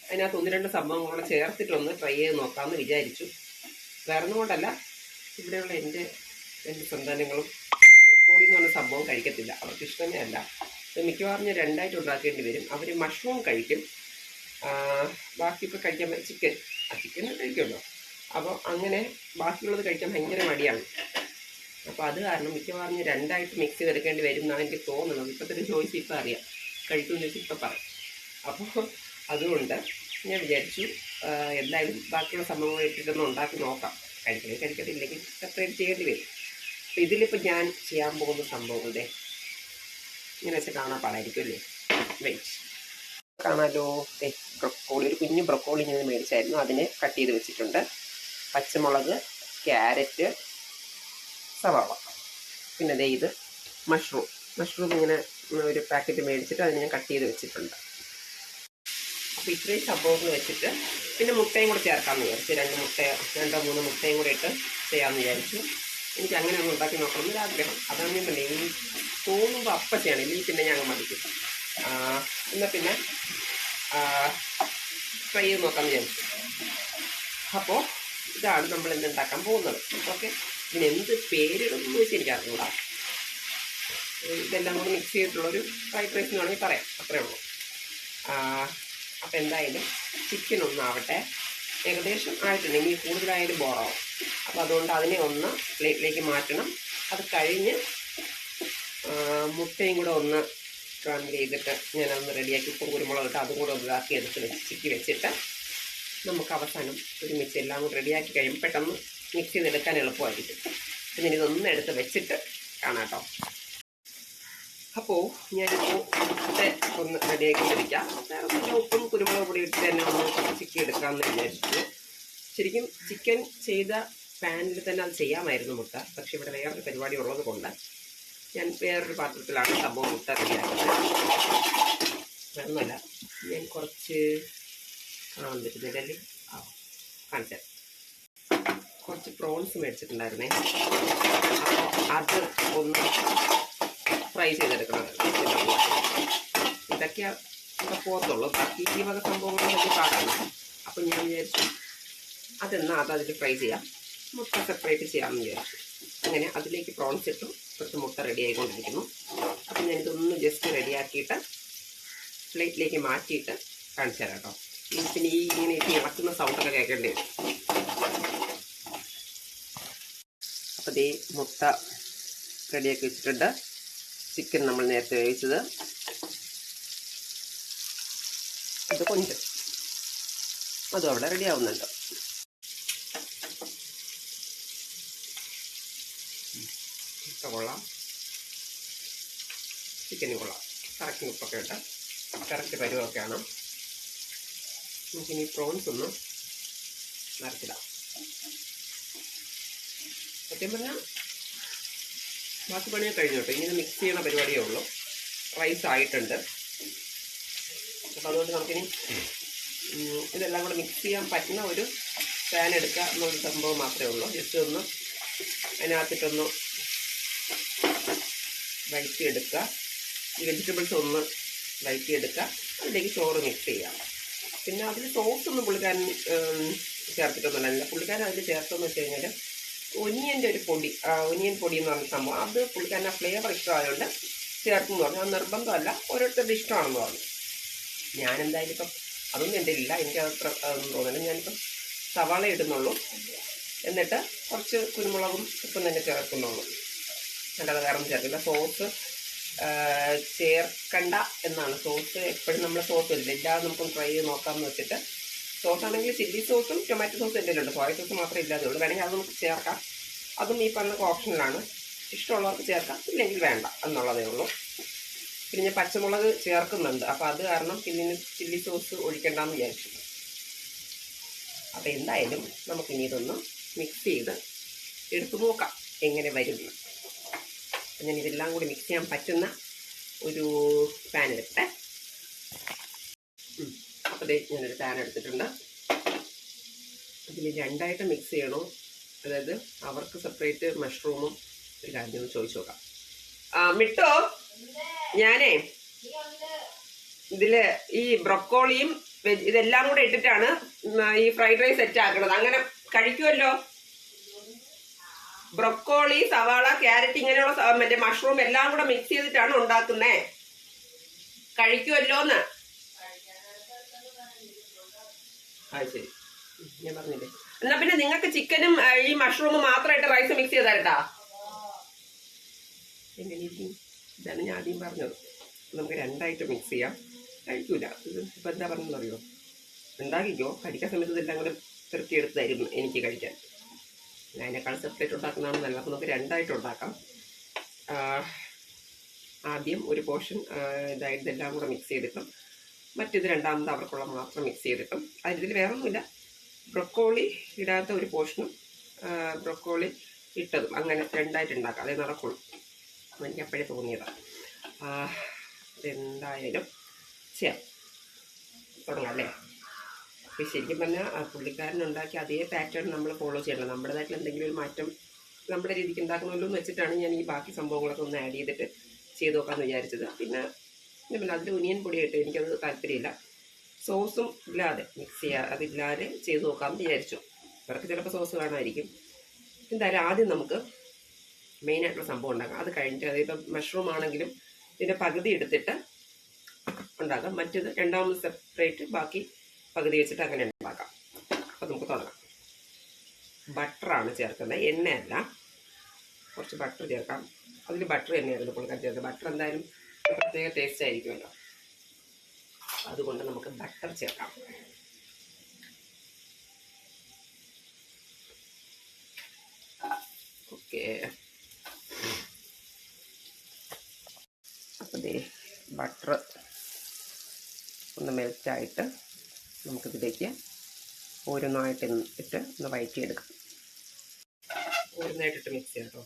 അതിനകത്ത് 1-2 സംഭവങ്ങളോടെ ചേർത്തിട്ടൊന്ന് ട്രൈ ചെയ്ത് നോക്കാമെന്ന് വിചാരിച്ചു. വേറെ ഒന്നും കൊണ്ടല്ല, ഇവിടെയുള്ള എൻ്റെ സന്താനങ്ങളും ബ്രൊക്കോളി എന്ന് പറഞ്ഞ സംഭവം കഴിക്കത്തില്ല, അവർക്ക് ഇഷ്ടമേ അല്ല. മിക്കവാറും ഞാൻ 2ആയിട്ട് ഉണ്ടാക്കേണ്ടി വരും. അവർ മഷ്റൂം കഴിക്കും, ബാക്കി ഇപ്പോൾ കഴിക്കാൻ ചിക്കൻ കഴിക്കുമല്ലോ. അപ്പോൾ അങ്ങനെ ബാക്കിയുള്ളത് കഴിക്കാൻ ഭയങ്കര മടിയാണ്. അപ്പോൾ അത് കാരണം മിക്കവാറും 2ആയിട്ട് മിക്സ് ചെയ്തെടുക്കേണ്ടി വരും എന്നാണ് എനിക്ക് തോന്നുന്നത്. ഇപ്പോഴത്തെ ഒരു ചോയ്സ് ഇപ്പോൾ അറിയാം, കഴിക്കുമെന്ന് വെച്ചാൽ ഇപ്പോൾ പറയും. അപ്പോൾ അതുകൊണ്ട് ഞാൻ വിചാരിച്ചു എന്തായാലും ബാക്കിയുള്ള സംഭവങ്ങൾ ഇട്ടിട്ടൊന്ന് ഉണ്ടാക്കി നോക്കാം. കഴിക്കത്തില്ലെങ്കിൽ സെപ്പറേറ്റ് ചെയ്യേണ്ടി വരും. അപ്പോൾ ഇതിലിപ്പോൾ ഞാൻ ചെയ്യാൻ പോകുന്ന സംഭവങ്ങളുടെ ഇങ്ങനെ വെച്ചാൽ കാണാൻ പാടായിരിക്കും അല്ലേ. വെയിറ്റ് കാണാമല്ലോ. ബ്രൊക്കോളി, ഒരു കുഞ്ഞു ബ്രൊക്കോളി ഞാൻ മേടിച്ചായിരുന്നു, അതിനെ കട്ട് ചെയ്ത് വെച്ചിട്ടുണ്ട്. പച്ചമുളക്, ക്യാരറ്റ്, സവാള, പിന്നെ ദേ ഇത് മഷ്റൂം ഇങ്ങനെ ഒരു പാക്കറ്റ് മേടിച്ചിട്ട് അതിനെ ഞാൻ കട്ട് ചെയ്ത് വെച്ചിട്ടുണ്ട്. അപ്പോൾ ഇത്രയും സംഭവങ്ങൾ വെച്ചിട്ട് പിന്നെ മുട്ടയും കൂടെ ചേർക്കാമെന്ന് വിചാരിച്ചു. 2-3 മുട്ടയും കൂടെ ഇട്ട് ചെയ്യാമെന്ന് വിചാരിച്ചു. എനിക്ക് അങ്ങനെ ഒന്ന് ഉണ്ടാക്കി നോക്കണം എന്നൊരാഗ്രഹം. അതാണ് ഞാൻ പറഞ്ഞത്, ഈ തോന്നുമ്പോൾ അപ്പം ചെയ്യണം, ഇല്ലെങ്കിൽ പിന്നെ ഞാൻ മടിക്കും. എന്നാൽ പിന്നെ ട്രൈ ചെയ്ത് നോക്കാമെന്ന് വിചാരിച്ചു. അപ്പോൾ ഇതാണ് നമ്മൾ ഇന്ന് ഉണ്ടാക്കാൻ പോകുന്നത്. ഓക്കെ, ഇതിന് എന്ത് പേരിടുമെന്ന് വെച്ചാൽ എനിക്ക് അറിഞ്ഞൂടാ. ഇതെല്ലാം കൂടി മിക്സ് ചെയ്തിട്ടുള്ളൊരു ഫ്രൈഡ് റൈസ് എന്ന് വേണമെങ്കിൽ പറയാം, അത്രേ ഉള്ളൂ. അപ്പോൾ എന്തായാലും ചിക്കൻ ഒന്നാവട്ടെ, ഏകദേശം ആയിട്ടുണ്ട്, ഇനി കൂടുതലായാലും ബോറാവും. അപ്പോൾ അതുകൊണ്ട് അതിനെ ഒന്ന് പ്ലേറ്റിലേക്ക് മാറ്റണം. അത് കഴിഞ്ഞ് മുട്ടയും കൂടെ ഒന്ന് സ്ക്രാമ്പിൾ ചെയ്തിട്ട് ഞാനതൊന്ന് റെഡിയാക്കി ഉപ്പും കുരുമുളക് ഇട്ട് അതും കൂടെ ഒന്ന് ഇതാക്കി എടുത്ത് ചിക്കി വെച്ചിട്ട് നമുക്ക് അവസാനം ഒരുമിച്ച് എല്ലാം കൂടി റെഡിയാക്കി കഴിയുമ്പോൾ പെട്ടെന്ന് മിക്സ് ചെയ്തെടുക്കാൻ എളുപ്പമായിരിക്കും. പിന്നെ ഇതൊന്ന് എടുത്ത് വെച്ചിട്ട് കാണാം കേട്ടോ. അപ്പോൾ ഞാനിപ്പോൾ ഒന്ന് റെഡിയാക്കി വെക്കാം. വേറെ പിന്നെ ഉപ്പും കുരുമുളക് പൊടി ഇട്ട് തന്നെ ഒന്ന് ചിക്കി എടുക്കാമെന്ന് വിചാരിച്ചു. ശരിക്കും ചിക്കൻ ചെയ്ത പാനിൽ തന്നെ അത് ചെയ്യാമായിരുന്നു മുട്ട, പക്ഷെ ഇവിടെ വേറൊരു പരിപാടി ഉള്ളത് കൊണ്ട് ഞാൻ വേറൊരു പാത്രത്തിലാണ് സംഭവം മുട്ട റെഡിയാക്കുന്നത്. വേറൊന്നുമല്ല, ഞാൻ കുറച്ച് കാണാൻ പറ്റുന്നില്ലല്ലേ, കാണിച്ചാൽ കുറച്ച് പ്രോൺസ് മേടിച്ചിട്ടുണ്ടായിരുന്നേ. അപ്പോൾ അത് ഒന്ന് ഫ്രൈ ചെയ്തെടുക്കണം. ഇതൊക്കെ പോകത്തുള്ളൂ, ബാക്കി ഈ വക സംഭവങ്ങൾ വലിയ പാടാണ്. അപ്പം ഞാൻ വിചാരിച്ചു അതെന്നാൽ അതിൽ ഫ്രൈ ചെയ്യാം, മുട്ട സെപ്പറേറ്റ് ചെയ്യാമെന്ന് വിചാരിച്ചു. അങ്ങനെ അതിലേക്ക് പ്രോൺസ് ഇട്ടു, കുറച്ച് മുട്ട റെഡി ആയിക്കൊണ്ടിരിക്കുന്നു. അപ്പം ഞാനിതൊന്ന് ജസ്റ്റ് റെഡിയാക്കിയിട്ട് പ്ലേറ്റിലേക്ക് മാറ്റിയിട്ട് കാണിച്ചു തരാം കേട്ടോ. പിന്നെ ഈ ഇങ്ങനെ ഇട്ട് ഇളക്കുന്ന സൗണ്ടൊക്കെ കേൾക്കേണ്ടി വരും. അപ്പോൾ ദേ മുട്ട റെഡിയാക്കി വെച്ചിട്ടുണ്ട്. ചിക്കൻ നമ്മൾ നേരത്തെ വേവിച്ചത്, അത് കൊഞ്ച് അതും അവിടെ റെഡി ആവുന്നുണ്ട്. മുട്ട കൊള്ളാം, ചിക്കനും കൊള്ളാം, കറക്റ്റ് ഉപ്പൊക്കെ ഇട്ട് കറക്റ്റ് പരുവൊക്കെയാണ്. നമുക്കിനി പ്രോൺസ് ഒന്ന് നിറച്ചിടാം. സത്യം പറഞ്ഞാൽ ബാക്കി പണിയൊക്കെ കഴിഞ്ഞു കേട്ടോ, ഇങ്ങനെ മിക്സ് ചെയ്യണ പരിപാടിയേ ഉള്ളൂ. റൈസ് ആയിട്ടുണ്ട്. അപ്പോൾ അതുകൊണ്ട് നമുക്കിനി ഇതെല്ലാം കൂടെ മിക്സ് ചെയ്യാൻ പറ്റുന്ന ഒരു പാൻ എടുക്കുക എന്നുള്ള സംഭവം മാത്രമേ ഉള്ളൂ. ജസ്റ്റ് ഒന്ന് അതിനകത്തിട്ടൊന്ന് വഴറ്റിയെടുക്കുക, ഈ വെജിറ്റബിൾസ് ഒന്ന് വഴറ്റിയെടുക്കുക, അതിലേക്ക് ചോറ് മിക്സ് ചെയ്യാം. പിന്നെ അതിൽ സോസൊന്നും പുള്ളിക്കാരൻ ചേർത്തിട്ടൊന്നുമില്ല. പുള്ളിക്കാരൻ അതിൽ ചേർത്തെന്ന് വെച്ച് കഴിഞ്ഞാൽ ഒനിയൻ്റെ ഒരു പൊടി, ഒനിയൻ പൊടി എന്ന് പറഞ്ഞ സംഭവം, അത് പുള്ളിക്കാരൻ ആ ഫ്ലേവർ ഇഷ്ടമായതുകൊണ്ട് ചേർത്തെന്ന് പറഞ്ഞു. അത് നിർബന്ധമല്ല, ഓരോരുത്തരുടെ ഇഷ്ടമാണെന്ന് പറഞ്ഞു. ഞാനെന്തായാലും ഇപ്പം അതൊന്നും എൻ്റെ ഇല്ല, എനിക്കത്ര അതൊന്നും തോന്നില്ല. ഞാനിപ്പം സവാള ഇടുന്നുള്ളൂ, എന്നിട്ട് കുറച്ച് കുരുമുളകും ഉപ്പും തന്നെ ചേർക്കുന്നുള്ളൂ, അല്ലാതെ വേറെ ഒന്നും ചേർക്കില്ല. സോസ് ചേർക്കണ്ട എന്നാണ്. സോസ് എപ്പോഴും നമ്മൾ സോസ് ഇല്ല, ഇല്ലാതെ നമുക്കൊന്ന് ട്രൈ ചെയ്ത് നോക്കാമെന്ന് വെച്ചിട്ട്. സോസ് ആണെങ്കിൽ ചില്ലി സോസും ടൊമാറ്റോ സോസും എന്തെങ്കിലും ഉണ്ട്, സോയ സോസ് മാത്രമേ ഇല്ലാതെ ഉള്ളൂ. വേണമെങ്കിൽ അത് നമുക്ക് ചേർക്കാം, അതും ഈ പറഞ്ഞ ഓപ്ഷനിലാണ്. ഇഷ്ടമുള്ളവർക്ക് ചേർക്കാം, ഇല്ലെങ്കിൽ വേണ്ട എന്നുള്ളതേ ഉള്ളൂ. പിന്നെ ഞാൻ പച്ചമുളക് ചേർക്കുന്നുണ്ട്, അപ്പോൾ അത് കാരണം പിന്നെ ചില്ലി സോസ് ഒഴിക്കണ്ടെന്ന് വിചാരിച്ചു. അപ്പോൾ എന്തായാലും നമുക്കിനി ഇതൊന്ന് മിക്സ് ചെയ്ത് എടുത്തു നോക്കാം എങ്ങനെ വരുന്നു. ഞാൻ ഇതെല്ലാം കൂടി മിക്സ് ചെയ്യാൻ പറ്റുന്ന ഒരു പാൻ എടുക്കട്ടെ. അപ്പോൾ ഞാനൊരു പാൻ എടുത്തിട്ടുണ്ട്. അതിൽ രണ്ടായിട്ട് മിക്സ് ചെയ്യണോ, അതായത് അവർക്ക് സെപ്പറേറ്റ് മഷ്റൂമും ഒരു കാര്യം ചോദിച്ചു നോക്കാം. മിട്ടോ, ഞാനേ ഇതിൽ ഈ ബ്രൊക്കോളിയും ഇതെല്ലാം കൂടെ ഇട്ടിട്ടാണ് ഈ ഫ്രൈഡ് റൈസ് സെറ്റ് ആക്കണത്. അങ്ങനെ കഴിക്കുമല്ലോ? ബ്രൊക്കോളി, സവാള, ക്യാരറ്റ് ഇങ്ങനെയുള്ള മറ്റേ മഷ്റൂം എല്ലാം കൂടെ മിക്സ് ചെയ്തിട്ടാണ് ഉണ്ടാക്കുന്നേ. കഴിക്കുമല്ലോന്ന്. ശരി, ഞാൻ പറഞ്ഞില്ലേ. എന്നാ പിന്നെ നിങ്ങൾക്ക് ചിക്കനും ഈ മഷ്റൂമും മാത്രമായിട്ട് റൈസ് മിക്സ് ചെയ്തായിട്ടാ എങ്ങനെ ഇരിക്കും? ഇതാണ് ഞാൻ ആദ്യം പറഞ്ഞത്. നമുക്ക് രണ്ടായിട്ട് മിക്സ് ചെയ്യാം. കഴിക്കൂല. ഇപ്പം എന്താ പറഞ്ഞതെന്ന് അറിയോ? ഉണ്ടാക്കിക്കോ, കഴിക്കാൻ സമയത്ത് ഇതെല്ലാം കൂടെ തൃപ്തിയെടുത്ത് തരും എനിക്ക് കഴിക്കാൻ. അതിനേക്കാൾ സെപ്പറേറ്റ് ഉണ്ടാക്കുന്നതാണ് നല്ലത്. അപ്പോൾ നമുക്ക് രണ്ടായിട്ട് ഉണ്ടാക്കാം. ആദ്യം ഒരു പോർഷൻ ഇതെല്ലാം കൂടെ മിക്സ് ചെയ്തിട്ടും മറ്റിത് രണ്ടാമത് അവർക്കുള്ള മാത്രം മിക്സ് ചെയ്തിട്ടും അതിൽ വേറെ ഒന്നുമില്ല. ബ്രൊക്കോളി ഇടാത്ത ഒരു പോർഷനും ബ്രൊക്കോളി ഇട്ടതും അങ്ങനെ രണ്ടായിട്ട് ഉണ്ടാക്കാം. അതേ നടക്കുള്ളൂ. എനിക്ക് അപ്പോഴേ തോന്നിയതാണ്. ഇതെന്തായാലും ചെയ്യാം, തുടങ്ങാം അല്ലേ? അപ്പോൾ ശരിക്കും പറഞ്ഞാൽ പുള്ളിക്കാരനുണ്ടാക്കി അതേ പാറ്റേൺ നമ്മൾ ഫോളോ ചെയ്യണം. നമ്മുടേതായിട്ടുള്ള എന്തെങ്കിലും ഒരു മാറ്റം നമ്മുടെ രീതിക്ക് ഉണ്ടാക്കണമല്ലോ എന്ന് വെച്ചിട്ടാണ് ഞാൻ ഈ ബാക്കി സംഭവങ്ങളൊക്കെ ഒന്ന് ആഡ് ചെയ്തിട്ട് ചെയ്ത് നോക്കാമെന്ന് വിചാരിച്ചത്. പിന്നെ അതിൽ ഒനിയൻ പൊടിയായിട്ട് എനിക്കത് താല്പര്യമില്ല. സോസും ഇല്ലാതെ മിക്സ് ചെയ്യുക, അതില്ലാതെ ചെയ്ത് നോക്കാമെന്ന് വിചാരിച്ചു. ഇവർക്ക് ചിലപ്പോൾ സോസ് വേണമായിരിക്കും. എന്തായാലും ആദ്യം നമുക്ക് മെയിനായിട്ടുള്ള സംഭവം ഉണ്ടാക്കാം. അത് കഴിഞ്ഞിട്ട് അതിപ്പോൾ മഷ്റൂം ആണെങ്കിലും ഇതിൻ്റെ പകുതി എടുത്തിട്ട് ഉണ്ടാക്കാം. മറ്റേത് രണ്ടാമത് സെപ്പറേറ്റ് ബാക്കി പകുതി വെച്ചിട്ട് അങ്ങനെ ഉണ്ടാക്കാം. അപ്പോൾ നമുക്ക് തുടങ്ങാം. ബട്ടറാണ് ചേർക്കുന്നത്, എണ്ണയല്ല. കുറച്ച് ബട്ടർ ചേർക്കാം. അതിൽ ബട്ടർ തന്നെയായിരുന്നു പുള്ളിക്കാർ ചേർത്തത്. ബട്ടർ എന്തായാലും പ്രത്യേക ടേസ്റ്റ് ആയിരിക്കുമല്ലോ, അതുകൊണ്ട് നമുക്ക് ബട്ടർ ചേർക്കാം. ഓക്കെ, അപ്പോൾ ബട്ടർ ഒന്ന് മെൽറ്റായിട്ട് നമുക്കിതിലേക്ക് ഓരോന്നായിട്ട് ഇട്ട് ഒന്ന് വഴറ്റിയെടുക്കാം. ഓരോന്നായിട്ടിട്ട് മിക്സ് ചെയ്യാം കേട്ടോ.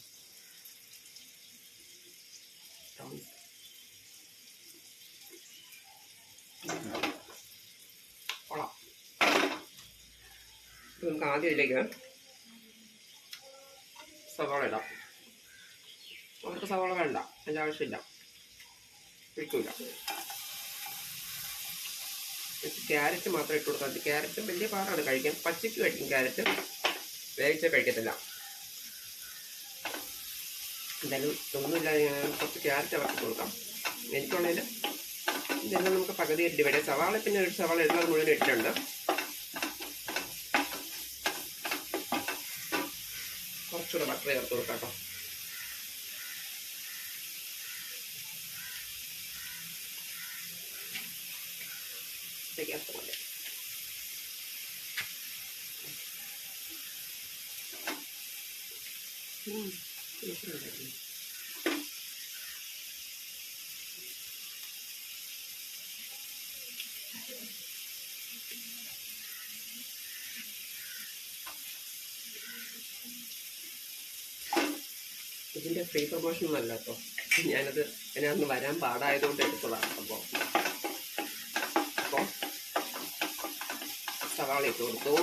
കൊള്ളാം. നമുക്ക് ആദ്യം ഇതിലേക്ക് സവാള ഇടാം. അവർക്ക് സവാള വേണ്ട, അതിൻ്റെ ആവശ്യമില്ല, കഴിക്കില്ല. ക്യാരറ്റ് മാത്രം ഇട്ട് കൊടുത്താൽ മതി. ക്യാരറ്റ് വലിയ പാടാണ് കഴിക്കാൻ. പച്ചയ്ക്ക് കഴിക്കും ക്യാരറ്റ്, വേവിച്ച കഴിക്കത്തില്ല. എന്തായാലും ഒന്നുമില്ല, ഞാൻ കുറച്ച് ക്യാരറ്റ് അവർക്ക് കൊടുക്കാം. എനിക്കുള്ളതിൽ ഇതെല്ലാം നമുക്ക് പകുതി ഡിവൈഡ് ചെയ്യാം. സവാള പിന്നെ ഒരു സവാള ഇടുന്നത് മുഴുവൻ ഇട്ടിട്ടുണ്ട്. കുറച്ചുകൂടെ ബട്ടർ ചേർത്ത് കൊടുക്കാം കേട്ടോ. പോലെ ഇതിൻ്റെ ഫ്രീ പ്രൊമോഷൻ ഒന്നും അല്ല കേട്ടോ. ഞാനത് അതിനകത്ത് വരാൻ പാടായതുകൊണ്ട് എടുത്തതാണ് സംഭവം. അപ്പോൾ സവാള ഇട്ട് കൊടുത്തു.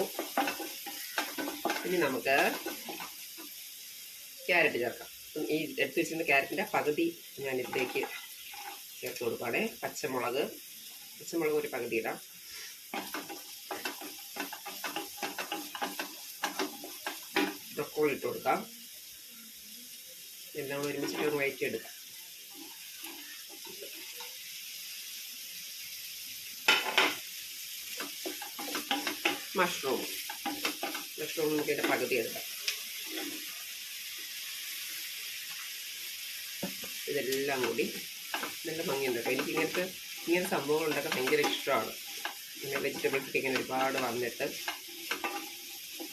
ഇനി നമുക്ക് ക്യാരറ്റ് ചേർക്കാം. ഈ എടുത്ത് വെച്ചിരുന്ന ക്യാരറ്റിൻ്റെ പകുതി ഞാൻ ഇതിലേക്ക് ചേർത്ത് കൊടുക്കുകയാണേ. പച്ചമുളക് ഒരു പകുതി ഇടാം. ബ്രൊക്കോളി ഇട്ട് കൊടുക്കാം. എല്ലാം ഒരുമിച്ചിട്ട് ഒന്ന് വഴറ്റിയെടുക്കാം. മഷ്റൂം നമുക്ക് ഇതിൻ്റെ പകുതി എടുക്കാം. ഇതെല്ലാം കൂടി നല്ല ഭംഗിയുണ്ട് കേട്ടോ. എനിക്ക് ഇങ്ങനെ സംഭവങ്ങൾ ഉണ്ടാക്കാൻ ഭയങ്കര ഇഷ്ടമാണ്. ഇങ്ങനെ വെജിറ്റബിൾസ് ഇങ്ങനെ ഒരുപാട് വന്നിട്ട്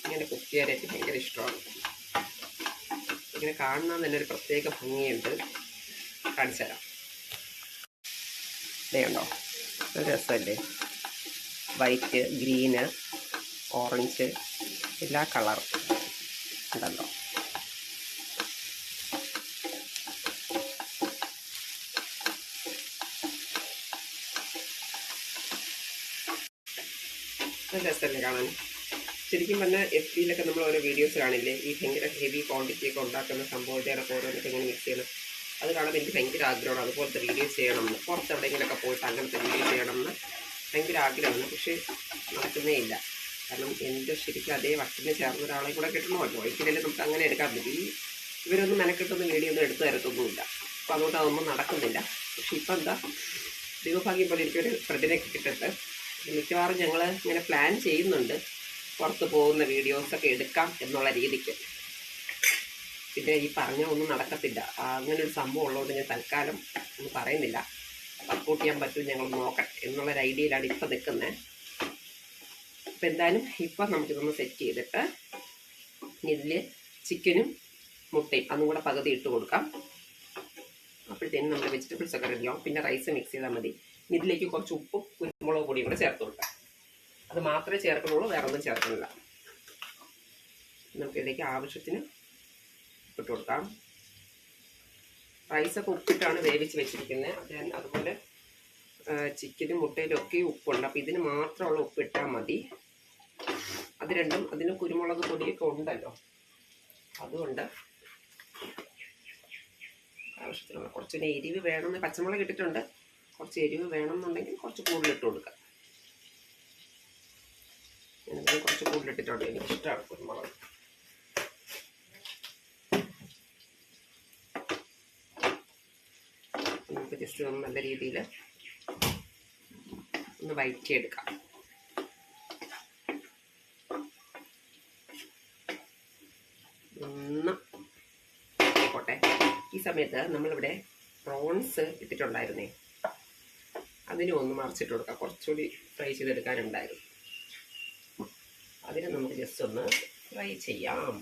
ഇങ്ങനെ കുക്ക് ചെയ്യാനായിട്ട് ഭയങ്കര ഇഷ്ടമാണ്. ഇങ്ങനെ കാണാൻ തന്നെ ഒരു പ്രത്യേക ഭംഗിയുണ്ട്. കാണിച്ചു തരാം. ഇതേയുണ്ടോ, ഒരു രസമല്ലേ? വൈറ്റ്, ഗ്രീന്, ഓറഞ്ച്, എല്ലാ കളറും ഉണ്ടല്ലോ. രസമല്ലേ കാണാൻ. ശരിക്കും പറഞ്ഞാൽ എഫ് ബിയിലൊക്കെ നമ്മൾ ഓരോ വീഡിയോസ് കാണില്ലേ, ഈ ഭയങ്കര ഹെവി ക്വാണ്ടിറ്റിയൊക്കെ ഉണ്ടാക്കുന്ന സംഭവത്തിനൊക്കെ ഓരോന്നൊക്കെ ഇങ്ങനെ മിക്സ് ചെയ്യണം. അത് കാണാൻ എനിക്ക് ഭയങ്കര ആഗ്രഹമാണ്. അതുപോലത്തെ വീഡിയോസ് ചെയ്യണമെന്ന്, പുറത്ത് എവിടെയെങ്കിലുമൊക്കെ പോയിട്ട് അങ്ങനത്തെ വീഡിയോ ചെയ്യണമെന്ന് ഭയങ്കര ആഗ്രഹമാണ്. പക്ഷേ നടക്കുന്നേ ഇല്ല. കാരണം എൻ്റെ ശരിക്കും അതേ വട്ടിന് ചേർന്ന ഒരാളെ കൂടെ കിട്ടണമല്ലോ. ഒരിക്കലും നമുക്ക് അങ്ങനെ എടുക്കാൻ പറ്റും. ഇവരൊന്നും മെനക്കെട്ടൊന്നും വീഡിയോ ഒന്നും എടുത്തു തരത്തൊന്നുമില്ല. അപ്പോൾ അതുകൊണ്ട് അതൊന്നും നടക്കുന്നില്ല. പക്ഷെ ഇപ്പം എന്താ ദൈവഭാഗ്യം പോലെ എനിക്കൊരു ഫ്രണ്ടിനൊക്കെ കിട്ടിട്ട് മിക്കവാറും ഞങ്ങൾ ഇങ്ങനെ പ്ലാൻ ചെയ്യുന്നുണ്ട് പുറത്ത് പോകുന്ന വീഡിയോസൊക്കെ എടുക്കാം എന്നുള്ള രീതിക്ക്. പിന്നെ ഈ പറഞ്ഞ ഒന്നും നടക്കത്തില്ല. അങ്ങനെ ഒരു സംഭവം ഉള്ളതുകൊണ്ട് ഞാൻ തൽക്കാലം ഒന്നും പറയുന്നില്ല. സപ്പോർട്ട് ചെയ്യാൻ പറ്റും, ഞങ്ങൾ നോക്കട്ടെ എന്നുള്ളൊരു ഐഡിയയിലാണ് ഇപ്പം നിൽക്കുന്നത്. അപ്പം എന്തായാലും ഇപ്പം നമുക്കിതൊന്ന് സെറ്റ് ചെയ്തിട്ട് ഇതിൽ ചിക്കനും മുട്ടയും അതും കൂടെ പകുതി ഇട്ട് കൊടുക്കാം. അപ്പോഴത്തേനും നമ്മുടെ വെജിറ്റബിൾസ് ഒക്കെ റെഡിയാവും. പിന്നെ റൈസ് മിക്സ് ചെയ്താൽ മതി. ഇതിലേക്ക് കുറച്ച് ഉപ്പും കുരുമുളക് പൊടിയും കൂടെ ചേർത്ത് കൊടുക്കാം. അത് മാത്രമേ ചേർക്കുന്നുള്ളൂ, വേറെ ഒന്നും ചേർക്കുന്നില്ല. നമുക്കിതിലേക്ക് ആവശ്യത്തിന് ഇട്ട് കൊടുക്കാം. റൈസൊക്കെ ഉപ്പിട്ടാണ് വേവിച്ച് വെച്ചിരിക്കുന്നത്. അതുപോലെ ചിക്കനും മുട്ടയിലും ഒക്കെ ഉപ്പുണ്ട്. അപ്പോൾ ഇതിന് മാത്രമുള്ള ഉപ്പിട്ടാൽ മതി. അത് രണ്ടും അതിന് കുരുമുളക് പൊടിയൊക്കെ ഉണ്ടല്ലോ, അതുകൊണ്ട് ആവശ്യത്തിനുള്ള കുറച്ച് എരിവ് വേണമെന്ന്, പച്ചമുളക് ഇട്ടിട്ടുണ്ട്. കുറച്ച് എരിവ് വേണമെന്നുണ്ടെങ്കിൽ കുറച്ച് കൂടുതലിട്ട് കൊടുക്കാം. ഞാനിതിന് കുറച്ച് കൂടുതലിട്ടിട്ടുണ്ട്, എനിക്കിഷ്ടമാണ് കുരുമുളക്. നമുക്ക് ജസ്റ്റ് ഒന്ന് നല്ല രീതിയിൽ ഒന്ന് വഴറ്റിയെടുക്കാം. ആയിക്കോട്ടെ. ഈ സമയത്ത് നമ്മളിവിടെ പ്രോൺസ് ഇട്ടിട്ടുണ്ടായിരുന്നേ, അതിനും ഒന്ന് മറിച്ചിട്ട് കൊടുക്കാം. കുറച്ചുകൂടി ഫ്രൈ ചെയ്തെടുക്കാനുണ്ടായിരുന്നു. അതിന് നമുക്ക് ജസ്റ്റ് ഒന്ന് ഫ്രൈ ചെയ്യാം.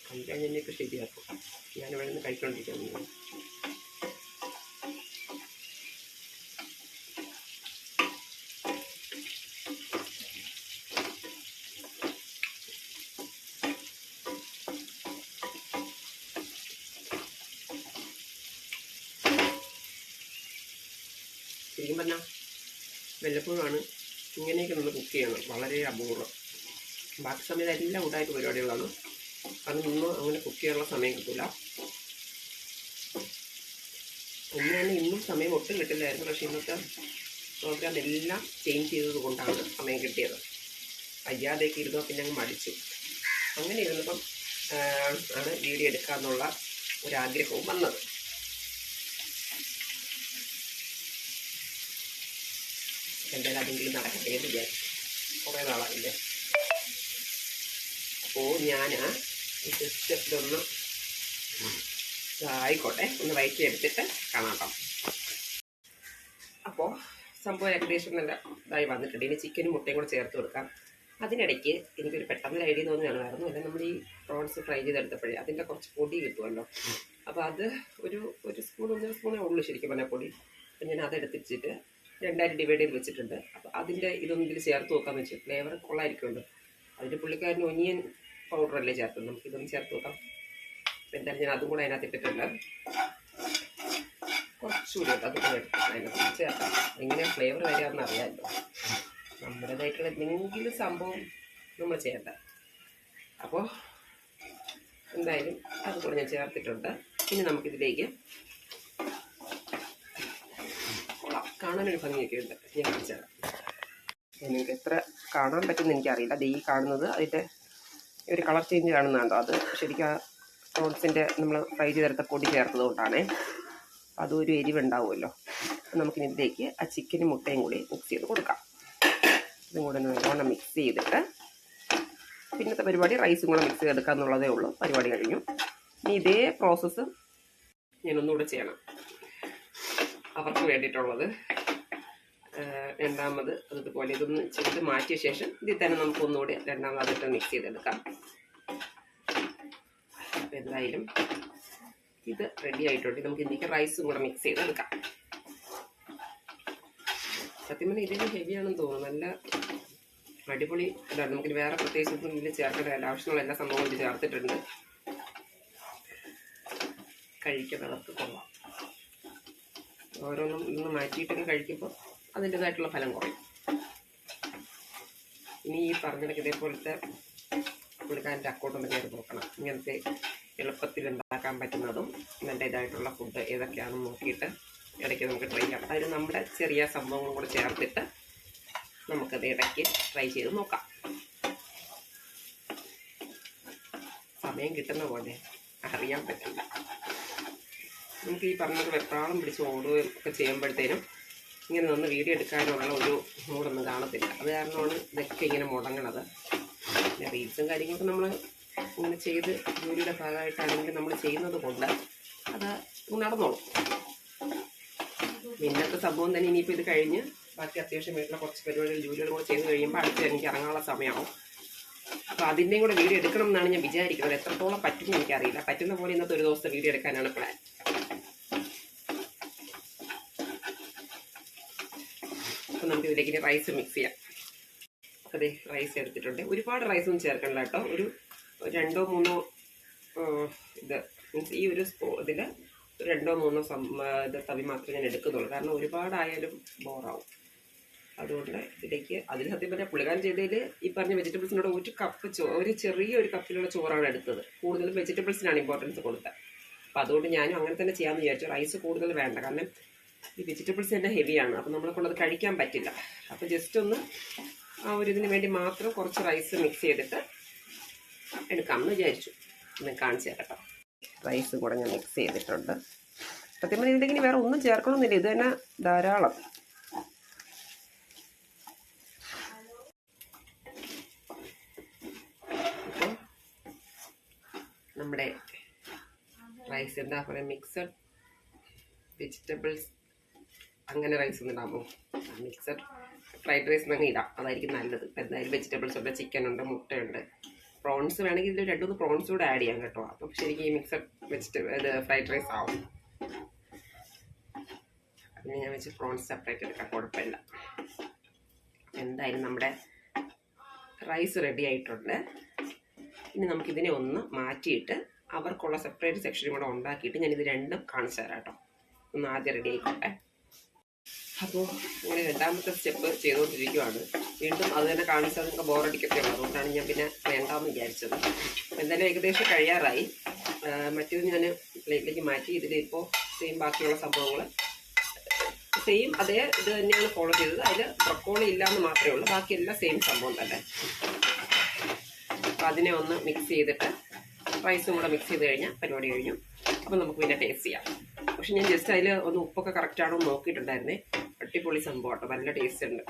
കഴിക്കാൻ ഞാനിപ്പോൾ ശരിയാക്കും. ഞാനിവിടെ നിന്ന് കഴിച്ചുകൊണ്ടിരിക്കുന്നു. ശരിക്കും പറഞ്ഞാൽ വല്ലപ്പോഴാണ് ഇങ്ങനെയൊക്കെ നമ്മൾ കുക്ക് ചെയ്യണം. വളരെ അപൂർവം. ബാക്കി സമയത്ത് എല്ലാം ഉണ്ടായിട്ട് പരിപാടികളാണ്. അതൊന്നും അങ്ങനെ കുക്ക് ചെയ്യാനുള്ള സമയം കിട്ടില്ല. ഒന്നാണ് ഇന്നും സമയം ഒട്ടും കിട്ടില്ലായിരുന്നു. പക്ഷേ ഇന്നത്തെ പ്രോഗ്രാം എല്ലാം ചേഞ്ച് ചെയ്തത് കൊണ്ടാണ് സമയം കിട്ടിയത്. വയ്യാതെയൊക്കെ ഇരുന്നോ പിന്നെ അങ്ങ് മടിച്ചു. അങ്ങനെ ഇരുന്നപ്പം ആണ് വീഡിയോ എടുക്കാമെന്നുള്ള ഒരാഗ്രഹവും വന്നത്. എന്തായാലും അതെങ്കിലും നടക്കട്ടെ എന്ന് വിചാരിച്ചു. കുറേ നാളായില്ലേ. അപ്പോൾ ഞാൻ ജസ്റ്റ് ഇതൊന്ന് ആയിക്കോട്ടെ, ഒന്ന് വഴറ്റിയെടുത്തിട്ട് കാണാം. അപ്പോൾ സംഭവം ഏകദേശം നല്ല ഇതായി വന്നിട്ടുണ്ട്. ഇനി ചിക്കനും മുട്ടയും കൂടെ ചേർത്ത് കൊടുക്കാം. അതിനിടയ്ക്ക് എനിക്കൊരു പെട്ടെന്നൊരു ഐഡിയ തോന്നുകയാണ്. വേറെ ഒന്നുമില്ല, നമ്മൾ ഈ പ്രോൺസ് ഫ്രൈ ചെയ്തെടുത്തപ്പോഴേ അതിൻ്റെ കുറച്ച് പൊടി കിട്ടുമല്ലോ. അപ്പോൾ അത് ഒരു സ്പൂൺ 1.5 സ്പൂണേ ഉള്ളൂ ശരിക്കും പറഞ്ഞാൽ പൊടി. അപ്പം ഞാൻ അതെടുത്തിട്ട് രണ്ടായിട്ട് ഡിവൈഡ് ചെയ്ത് വെച്ചിട്ടുണ്ട്. അപ്പോൾ അതിൻ്റെ ഇതൊന്നും ഇതിൽ ചേർത്ത് നോക്കാമെന്ന് വെച്ചു. ഫ്ലേവർ കൊള്ളായിരിക്കുമല്ലോ. അതിൻ്റെ പുള്ളിക്കാരന് ഒനിയൻ പൗഡറല്ലേ ചേർത്തത്, നമുക്ക് ഇതൊന്ന് ചേർത്ത് നോക്കാം. എന്തായാലും ഞാൻ അതും കൂടെ അതിനകത്ത് ഇട്ടിട്ടുണ്ട്. കുറച്ചുകൂടി അതും കൂടെ എടുത്തിട്ട് അതിനകത്ത് ചേർക്കാം. എങ്ങനെയാണ് ഫ്ലേവർ വരികയെന്ന് അറിയാമല്ലോ. നമ്മുടേതായിട്ടുള്ള എന്തെങ്കിലും സംഭവം നമ്മൾ ചെയ്യണ്ട. അപ്പോൾ എന്തായാലും അതുകൂടെ ഞാൻ ചേർത്തിട്ടുണ്ട്. ഇനി നമുക്കിതിലേക്ക് കാണാനൊരു ഭംഗിയൊക്കെ ഉണ്ട്. ഞാൻ കാണിച്ചാൽ നിങ്ങൾക്ക് എത്ര കാണാൻ പറ്റുമെന്ന് എനിക്കറിയില്ല. അത് ഈ കാണുന്നത് അതിൻ്റെ ഒരു കളർ ചേഞ്ച് കാണുന്നുണ്ടോ? അത് ശരിക്കും ആ പ്രോൺസിൻ്റെ നമ്മൾ ഫ്രൈ ചെയ്തെടുത്ത പൊടി ചേർത്തത് കൊണ്ടാണേ. അതും ഒരു എരിവുണ്ടാവുമല്ലോ. നമുക്കിനി ഇതിലേക്ക് ആ ചിക്കനും മുട്ടയും കൂടി മിക്സ് ചെയ്ത് കൊടുക്കാം. ഇതും കൂടെ നല്ലോണം മിക്സ് ചെയ്തിട്ട് പിന്നത്തെ പരിപാടി റൈസും കൂടെ മിക്സ് ചെയ്തെടുക്കുക എന്നുള്ളതേ ഉള്ളൂ. പരിപാടി കഴിഞ്ഞു. ഇനി ഇതേ പ്രോസസ്സ് ഞാനൊന്നുകൂടെ ചെയ്യണം. അവർക്ക് വേണ്ടിയിട്ടുള്ളത് രണ്ടാമത് അതുപോലെ ഇതൊന്ന് ചെയ്ത് മാറ്റിയ ശേഷം ഇതിൽ തന്നെ നമുക്കൊന്നുകൂടി രണ്ടാമത് അതിട്ട് മിക്സ് ചെയ്തെടുക്കാം. അപ്പം എന്തായാലും ഇത് റെഡി ആയിട്ടുണ്ട്. നമുക്ക് ഇതിലേക്ക് റൈസും കൂടെ മിക്സ് ചെയ്തെടുക്കാം. സത്യം പറഞ്ഞാൽ ഇതിന് ഹെവിയാണെന്ന് തോന്നുന്നു. നല്ല അടിപൊളി ഇതാണ്. നമുക്കിത് വേറെ പ്രത്യേകിച്ച് ഇതിൽ ചേർക്കേണ്ട ആവശ്യമുള്ള എല്ലാ സംഭവവും ഇത് ചേർത്തിട്ടുണ്ട്. കഴിക്കുന്നവർക്ക് കൊള്ളാം. ഓരോന്നും ഇന്ന് മാറ്റിയിട്ടൊക്കെ കഴിക്കുമ്പോൾ അതിൻ്റേതായിട്ടുള്ള ഫലം കുറയും. ഇനി ഈ പറഞ്ഞിടയ്ക്ക് ഇതേപോലത്തെ പുള്ളിക്കാരൻ്റെ അക്കൗണ്ടൊന്ന് കയറി നോക്കണം. ഇങ്ങനത്തെ എളുപ്പത്തിൽ ഉണ്ടാക്കാൻ പറ്റുന്നതും നല്ലതായിട്ടുള്ള ഫുഡ് ഏതൊക്കെയാണെന്ന് നോക്കിയിട്ട് ഇടയ്ക്ക് നമുക്ക് ട്രൈ ചെയ്യാം. അതിന് നമ്മുടെ ചെറിയ സംഭവങ്ങളും കൂടെ ചേർത്തിട്ട് നമുക്കത് ഇടയ്ക്ക് ട്രൈ ചെയ്ത് നോക്കാം. സമയം കിട്ടുന്ന പോലെ അറിയാൻ പറ്റില്ല. നമുക്ക് ഈ പറഞ്ഞത് വെപ്രാളം പിടിച്ച് ഓടുകയും ഒക്കെ ചെയ്യുമ്പോഴത്തേനും ഇങ്ങനെ നിന്ന് വീഡിയോ എടുക്കാനുള്ള ഒരു മൂടൊന്നും കാണത്തില്ല. അത് കാരണമാണ് ഇതൊക്കെ ഇങ്ങനെ മുടങ്ങണത്. പിന്നെ റീൽസും കാര്യങ്ങളൊക്കെ നമ്മൾ ഇങ്ങനെ ചെയ്ത് ജോലിയുടെ ഭാഗമായിട്ടാണെങ്കിൽ നമ്മൾ ചെയ്യുന്നത് കൊണ്ട് അത് നടന്നോളും. ഇന്നത്തെ സംഭവം തന്നെ ഇനിയിപ്പോൾ ഇത് കഴിഞ്ഞ് ബാക്കി അത്യാവശ്യം വീട്ടിലെ കുറച്ച് പരിപാടികൾ ജോലികൾ കൂടെ ചെയ്ത് കഴിയുമ്പോൾ അടുത്ത് എനിക്ക് ഇറങ്ങാനുള്ള സമയമാവും. അപ്പോൾ അതിൻ്റെയും കൂടെ വീഡിയോ എടുക്കണം എന്നാണ് ഞാൻ വിചാരിക്കുന്നത്. എത്രത്തോളം പറ്റുമെന്ന് എനിക്കറിയില്ല. പറ്റുന്ന പോലെ ഇന്നത്തെ ഒരു ദിവസത്തെ വീഡിയോ എടുക്കാനാണ് പ്ലാൻ. അപ്പോൾ നമുക്ക് ഇതിലേക്ക് റൈസ് മിക്സ് ചെയ്യാം. അതെ, റൈസ് എടുത്തിട്ടുണ്ട്. ഒരുപാട് റൈസൊന്നും ചേർക്കണില്ല കേട്ടോ. ഒരു 2-3 ഇത് മീൻസ് ഈ ഒരു ഇതിൽ 2-3 ഇത് തവി മാത്രമേ ഞാൻ എടുക്കുന്നുള്ളൂ. കാരണം ഒരുപാടായാലും ബോറാവും. അതുകൊണ്ട് ഇതിലേക്ക് അതിൽ സത്യം പറഞ്ഞാൽ പുള്ളിക്കാരൻ ചെയ്തതിൽ ഈ പറഞ്ഞ വെജിറ്റബിൾസിനോട് ഒരു കപ്പ് ഒരു ചെറിയൊരു കപ്പിലുള്ള ചോറാണ് എടുത്തത്. കൂടുതലും വെജിറ്റബിൾസിനാണ് ഇമ്പോർട്ടൻസ് കൊടുത്തത്. അപ്പോൾ അതുകൊണ്ട് ഞാനും അങ്ങനെ തന്നെ ചെയ്യാമെന്ന് വിചാരിച്ചു. റൈസ് കൂടുതൽ വേണ്ട, കാരണം ഈ വെജിറ്റബിൾസ് തന്നെ ഹെവിയാണ്. അപ്പോൾ നമ്മളെ കൊണ്ടത് കഴിക്കാൻ പറ്റില്ല. അപ്പോൾ ജസ്റ്റ് ഒന്ന് ആ ഒരു ഇതിന് വേണ്ടി മാത്രം കുറച്ച് റൈസ് മിക്സ് ചെയ്തിട്ട് എടുക്കാമെന്ന് വിചാരിച്ചു. ഒന്ന് കാണിച്ചു തരാം കേട്ടോ. റൈസ് കൂടെ ഞാൻ മിക്സ് ചെയ്തിട്ടുണ്ട്. സത്യം പറഞ്ഞാൽ ഇതിലേക്ക് ഇനി വേറെ ഒന്നും ചേർക്കണമെന്നില്ല, ഇത് തന്നെ ധാരാളം. അപ്പോൾ നമ്മുടെ റൈസ് എന്താ പറയുക, മിക്സഡ് വെജിറ്റബിൾസ് അങ്ങനെ റൈസ് ഒന്നും ഇടാമോ? മിക്സഡ് ഫ്രൈഡ് റൈസ് എന്നങ്ങ് ഇടാം, അതായിരിക്കും നല്ലത്. എന്തായാലും വെജിറ്റബിൾസ് ഉണ്ട്, ചിക്കൻ ഉണ്ട്, മുട്ടയുണ്ട്, പ്രോൺസ് വേണമെങ്കിൽ ഇതിൽ 2-3 പ്രോൺസ് കൂടെ ആഡ് ചെയ്യാം കേട്ടോ. അപ്പം ശരിക്കും ഈ മിക്സഡ് ഇത് ഫ്രൈഡ് റൈസ് ആവും. പിന്നെ ഞാൻ വെച്ച് പ്രോൺസ് സെപ്പറേറ്റ് എടുക്കാം, കുഴപ്പമില്ല. എന്തായാലും നമ്മുടെ റൈസ് റെഡി ആയിട്ടുണ്ട്. ഇനി നമുക്കിതിനെ ഒന്ന് മാറ്റിയിട്ട് അവർക്കുള്ള സെപ്പറേറ്റ് സെക്ഷനും കൂടെ ഉണ്ടാക്കിയിട്ട് ഞാനിത് രണ്ടും കാണിച്ചു തരാം കേട്ടോ. ഒന്ന് ആദ്യം റെഡി ആയിക്കോട്ടെ. അപ്പോൾ ഇങ്ങനെ രണ്ടാമത്തെ സ്റ്റെപ്പ് ചെയ്തുകൊണ്ടിരിക്കുകയാണ്. വീണ്ടും അത് തന്നെ കാണിച്ചാൽ നിങ്ങൾക്ക് ബോറടിക്കത്തേ ഉള്ളൂ. അതുകൊണ്ടാണ് ഞാൻ പിന്നെ വേണ്ടാമെന്ന് വിചാരിച്ചത്. എന്തായാലും ഏകദേശം കഴിയാറായി. മറ്റേത് ഞാൻ പ്ലേറ്റിലേക്ക് മാറ്റി. ഇതിലിപ്പോൾ സെയിം ബാക്കിയുള്ള സംഭവങ്ങൾ സെയിം അതേ ഇത് തന്നെയാണ് ഫോളോ ചെയ്തത്. അതിൽ ബ്രൊക്കോളി ഇല്ലയെന്ന് മാത്രമേ ഉള്ളൂ, ബാക്കിയെല്ലാം സെയിം സംഭവം തന്നെ. അപ്പോൾ അതിനെ ഒന്ന് മിക്സ് ചെയ്തിട്ട് റൈസും കൂടെ മിക്സ് ചെയ്ത് കഴിഞ്ഞാൽ പരിപാടി കഴിഞ്ഞു. അപ്പോൾ നമുക്ക് പിന്നെ ടേസ്റ്റ് ചെയ്യാം. പക്ഷെ ഞാൻ ജസ്റ്റ് അതിൽ ഒന്ന് ഉപ്പൊക്കെ കറക്റ്റാണോ എന്ന് നോക്കിയിട്ടുണ്ടായിരുന്നേ. അടിപൊളി സംഭവം കേട്ടോ, നല്ല ടേസ്റ്റ് ഉണ്ട്.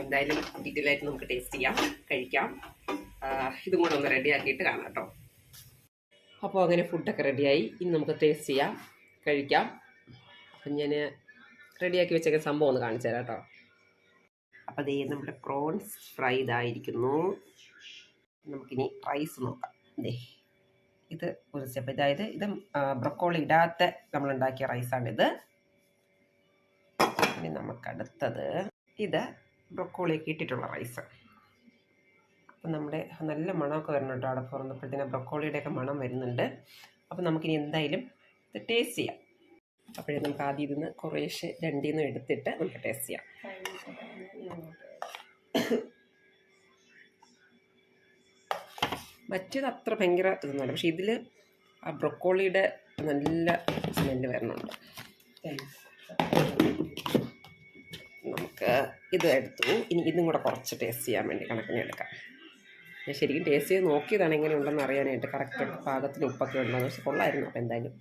എന്തായാലും ഡീറ്റെയിൽ ആയിട്ട് നമുക്ക് ടേസ്റ്റ് ചെയ്യാം, കഴിക്കാം. ഇതും കൂടെ ഒന്ന് റെഡി ആക്കിയിട്ട് കാണാം കേട്ടോ. അപ്പോൾ അങ്ങനെ ഫുഡൊക്കെ റെഡിയായി. ഇനി നമുക്ക് ടേസ്റ്റ് ചെയ്യാം, കഴിക്കാം. അപ്പം ഞാൻ റെഡിയാക്കി വെച്ചേക്കുന്ന സംഭവം ഒന്ന് കാണിച്ചു തരാം കേട്ടോ. അപ്പോൾ അതേ നമ്മുടെ പ്രോൺസ് ഫ്രൈ ഇതായിരിക്കുന്നു. നമുക്കിനി റൈസ് നോക്കാം. ഇതേ ഇത് ഒരു സ്റ്റെപ്പ്, അതായത് ഇത് ബ്രൊക്കോളി ഇടാത്ത നമ്മളുണ്ടാക്കിയ റൈസാണിത്. ഇനി നമുക്കടുത്തത് ഇത് ബ്രൊക്കോളിയൊക്കെ ഇട്ടിട്ടുള്ള റൈസ്. അപ്പം നമ്മുടെ നല്ല മണമൊക്കെ വരുന്നുണ്ട്. അവിടെ തുറന്നപ്പോഴത്തേനും ബ്രൊക്കോളിയുടെയൊക്കെ മണം വരുന്നുണ്ട്. അപ്പം നമുക്കിനി എന്തായാലും ഇത് ടേസ്റ്റ് ചെയ്യാം. അപ്പോഴേ നമുക്ക് ആദ്യം ഇതിന്ന് കുറേശ്ശെ രണ്ടിൽ നിന്നും എടുത്തിട്ട് നമുക്ക് ടേസ്റ്റ് ചെയ്യാം. മറ്റേത് അത്ര ഭയങ്കര ഇതൊന്നുമല്ല, പക്ഷെ ഇതിൽ ആ ബ്രൊക്കോളിയുടെ നല്ല സ്മെല്ല് വരുന്നുണ്ട്. നമുക്ക് ഇത് എടുത്തു. ഇനി ഇതും കൂടെ കുറച്ച് ടേസ്റ്റ് ചെയ്യാൻ വേണ്ടി കണക്കിന് എടുക്കാം. ഞാൻ ശരിക്കും ടേസ്റ്റ് ചെയ്ത് നോക്കിയതാണ് എങ്ങനെയുണ്ടെന്ന് അറിയാനായിട്ട്, കറക്റ്റ് പാകത്തിന് ഉപ്പൊക്കെ ഉണ്ടെന്ന്. പക്ഷെ കൊള്ളായിരുന്നു. അപ്പോൾ എന്തായാലും